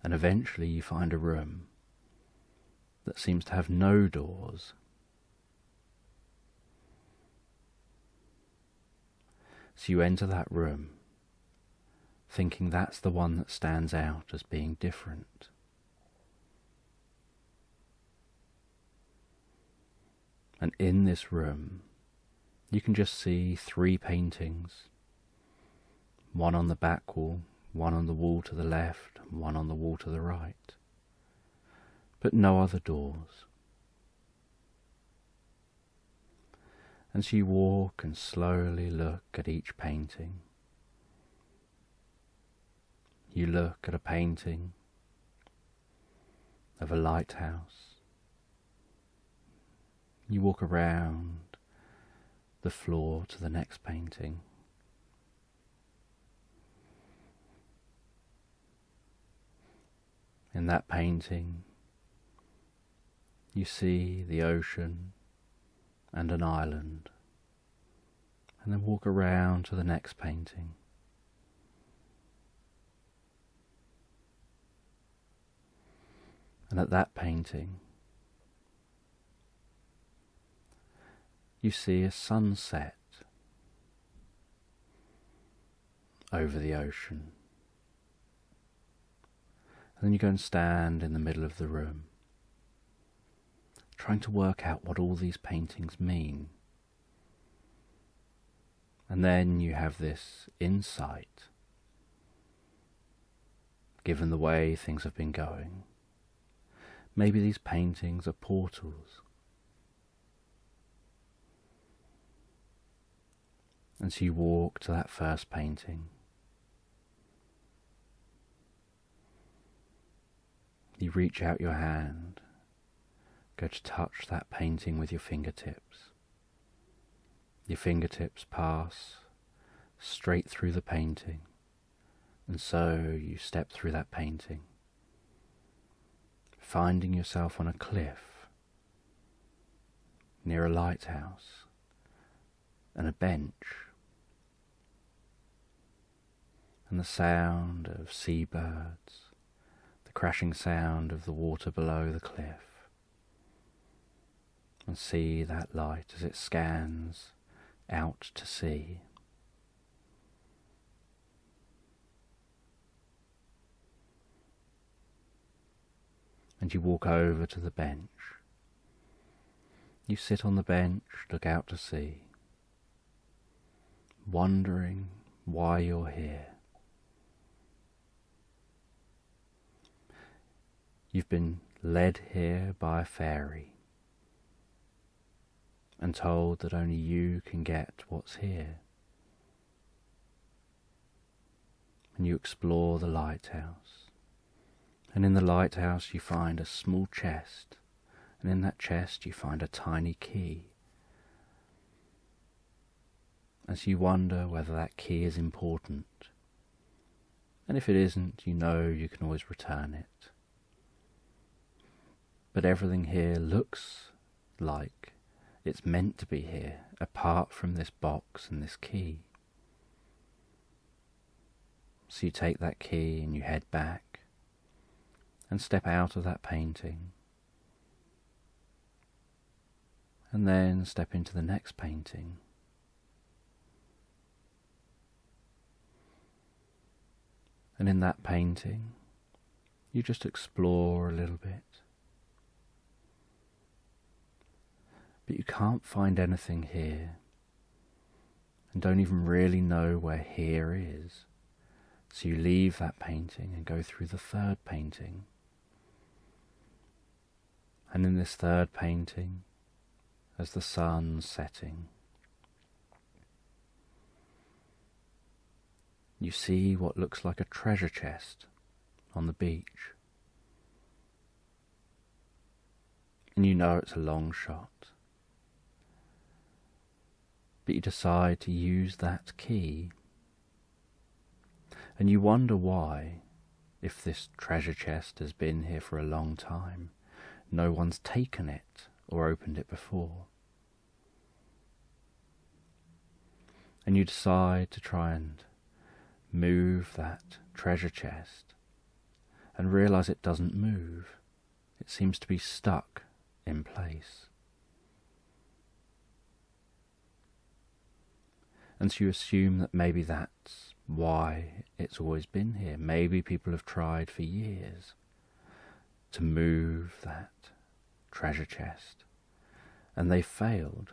And eventually you find a room that seems to have no doors. So you enter that room, thinking that's the one that stands out as being different. And in this room, you can just see 3 paintings. One on the back wall, one on the wall to the left, and one on the wall to the right. But no other doors. And so you walk and slowly look at each painting. You look at a painting of a lighthouse. You walk around the floor to the next painting. In that painting, you see the ocean and an island, and then walk around to the next painting. And at that painting, you see a sunset over the ocean. And then you go and stand in the middle of the room, trying to work out what all these paintings mean. And then you have this insight, given the way things have been going. Maybe these paintings are portals. And so you walk to that first painting. You reach out your hand, go to touch that painting with your fingertips. Your fingertips pass straight through the painting, and so you step through that painting, finding yourself on a cliff near a lighthouse and a bench, and the sound of seabirds, the crashing sound of the water below the cliff, and see that light as it scans out to sea. And you walk over to the bench. You sit on the bench, look out to sea, wondering why you're here. You've been led here by a fairy and told that only you can get what's here. And you explore the lighthouse. And in the lighthouse you find a small chest, and in that chest you find a tiny key. As you wonder whether that key is important, and if it isn't, you know you can always return it. But everything here looks like it's meant to be here, apart from this box and this key. So you take that key and you head back and step out of that painting, and then step into the next painting. And in that painting, you just explore a little bit. But you can't find anything here, and don't even really know where here is. So you leave that painting and go through the third painting. And in this third painting, as the sun's setting, you see what looks like a treasure chest on the beach. And you know it's a long shot. But you decide to use that key. And you wonder why, if this treasure chest has been here for a long time, no one's taken it or opened it before. And you decide to try and move that treasure chest and realize it doesn't move. It seems to be stuck in place. And so you assume that maybe that's why it's always been here. Maybe people have tried for years to move that treasure chest, and they failed.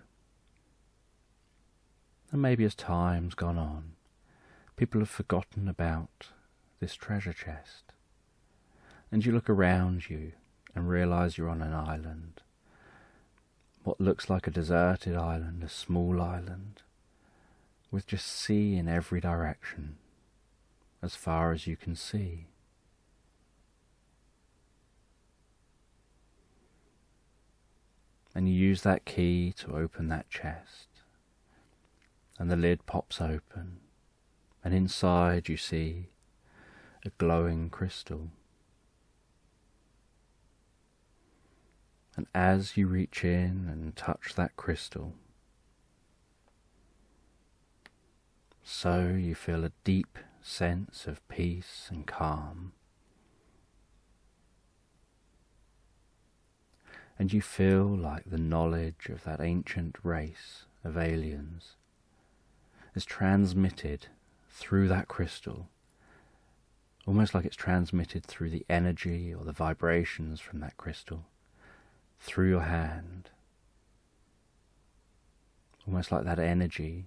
And maybe as time's gone on, people have forgotten about this treasure chest. And you look around you and realise you're on an island. What looks like a deserted island, a small island, with just sea in every direction, as far as you can see. And you use that key to open that chest, and the lid pops open, and inside you see a glowing crystal. And as you reach in and touch that crystal, so you feel a deep sense of peace and calm. And you feel like the knowledge of that ancient race of aliens is transmitted through that crystal, almost like it's transmitted through the energy or the vibrations from that crystal, through your hand, almost like that energy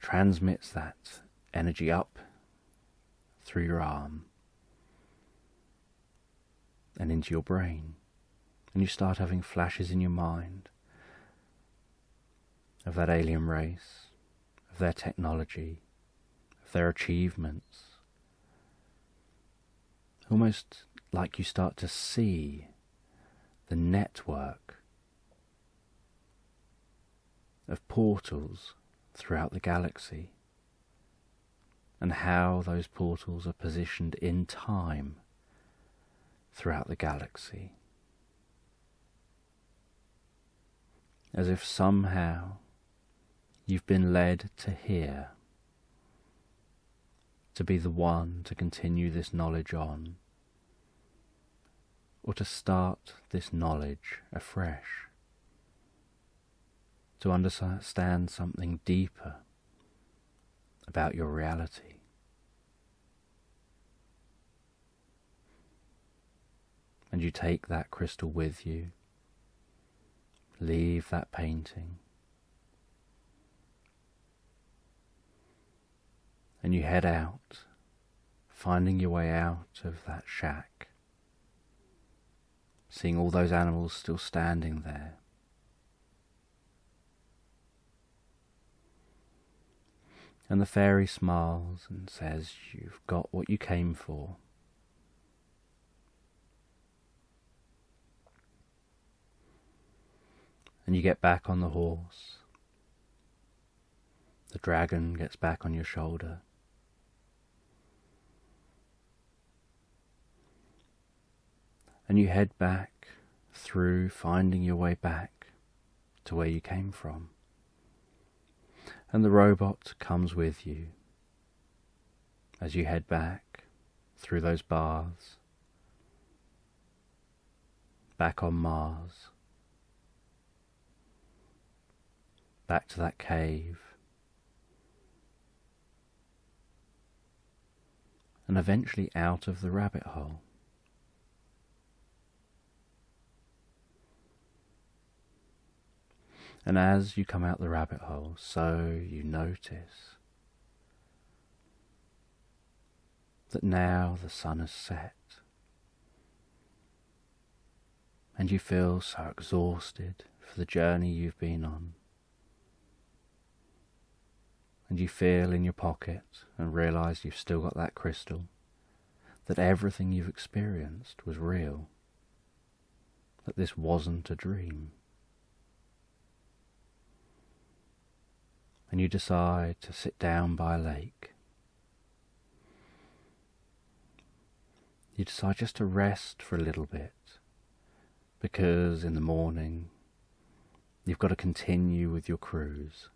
transmits that energy up through your arm and into your brain, and you start having flashes in your mind of that alien race, of their technology, of their achievements, almost like you start to see the network of portals throughout the galaxy, and how those portals are positioned in time throughout the galaxy, as if somehow you've been led to here, to be the one to continue this knowledge on, or to start this knowledge afresh, to understand something deeper about your reality. And you take that crystal with you, leave that painting, and you head out, finding your way out of that shack, seeing all those animals still standing there. And the fairy smiles and says, "You've got what you came for." And you get back on the horse. The dragon gets back on your shoulder. And you head back through, finding your way back to where you came from. And the robot comes with you as you head back through those baths, back on Mars, back to that cave, and eventually out of the rabbit hole. And as you come out the rabbit hole, so you notice that now the sun has set, and you feel so exhausted for the journey you've been on. And you feel in your pocket and realise you've still got that crystal, that everything you've experienced was real, that this wasn't a dream. And you decide to sit down by a lake. You decide just to rest for a little bit, because in the morning you've got to continue with your cruise.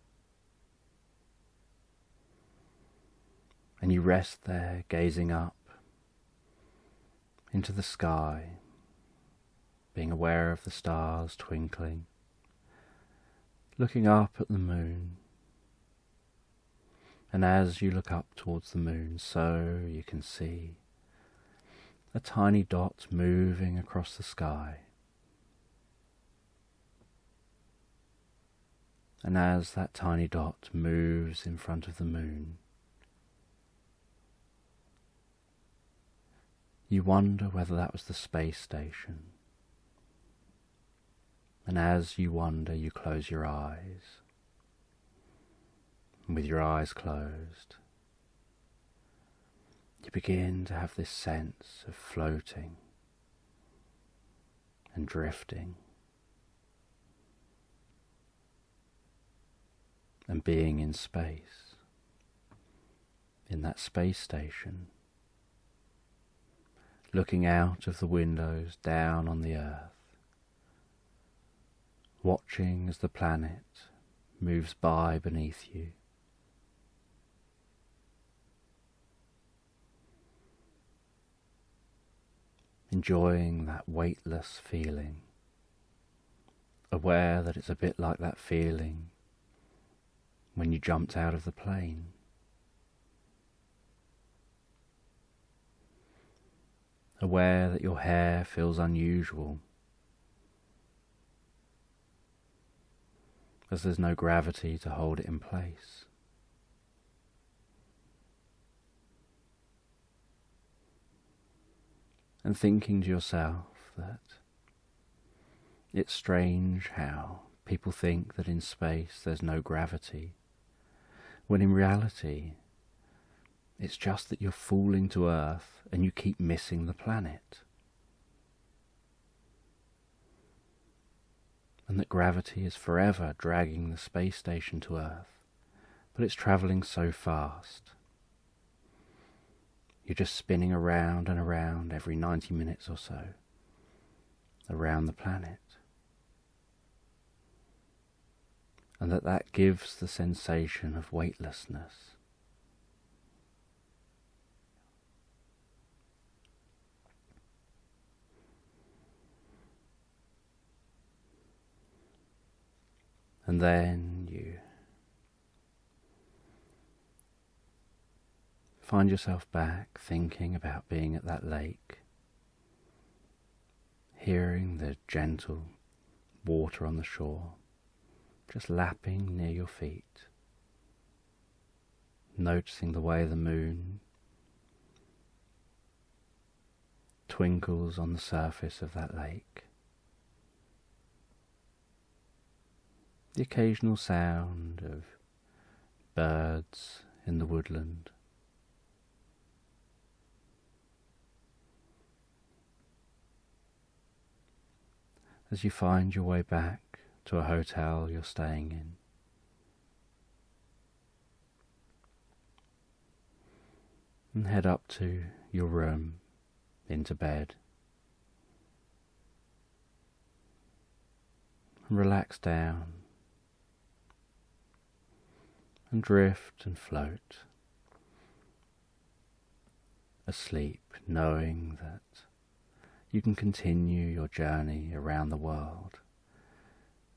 And you rest there, gazing up into the sky, being aware of the stars twinkling, looking up at the moon. And as you look up towards the moon, so you can see a tiny dot moving across the sky. And as that tiny dot moves in front of the moon, you wonder whether that was the space station. And as you wonder, you close your eyes. And with your eyes closed, you begin to have this sense of floating and drifting and being in space, in that space station, looking out of the windows down on the earth, watching as the planet moves by beneath you. Enjoying that weightless feeling, aware that it's a bit like that feeling when you jumped out of the plane. Aware that your hair feels unusual, as there's no gravity to hold it in place. And thinking to yourself that it's strange how people think that in space there's no gravity, when in reality it's just that you're falling to Earth and you keep missing the planet. And that gravity is forever dragging the space station to Earth, but it's travelling so fast. You're just spinning around and around every 90 minutes or so, around the planet. And that gives the sensation of weightlessness. And then you find yourself back thinking about being at that lake, hearing the gentle water on the shore, just lapping near your feet, noticing the way the moon twinkles on the surface of that lake. The occasional sound of birds in the woodland. As you find your way back to a hotel you're staying in, and head up to your room, into bed, and relax down and drift and float asleep, knowing that you can continue your journey around the world,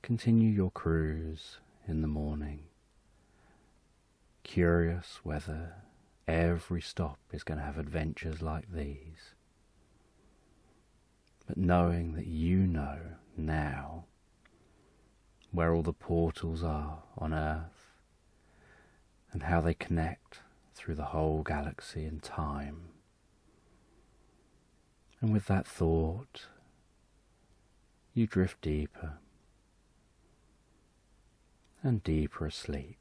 continue your cruise in the morning, curious whether every stop is going to have adventures like these, but knowing that you know now where all the portals are on Earth and how they connect through the whole galaxy and time. And with that thought, you drift deeper and deeper asleep.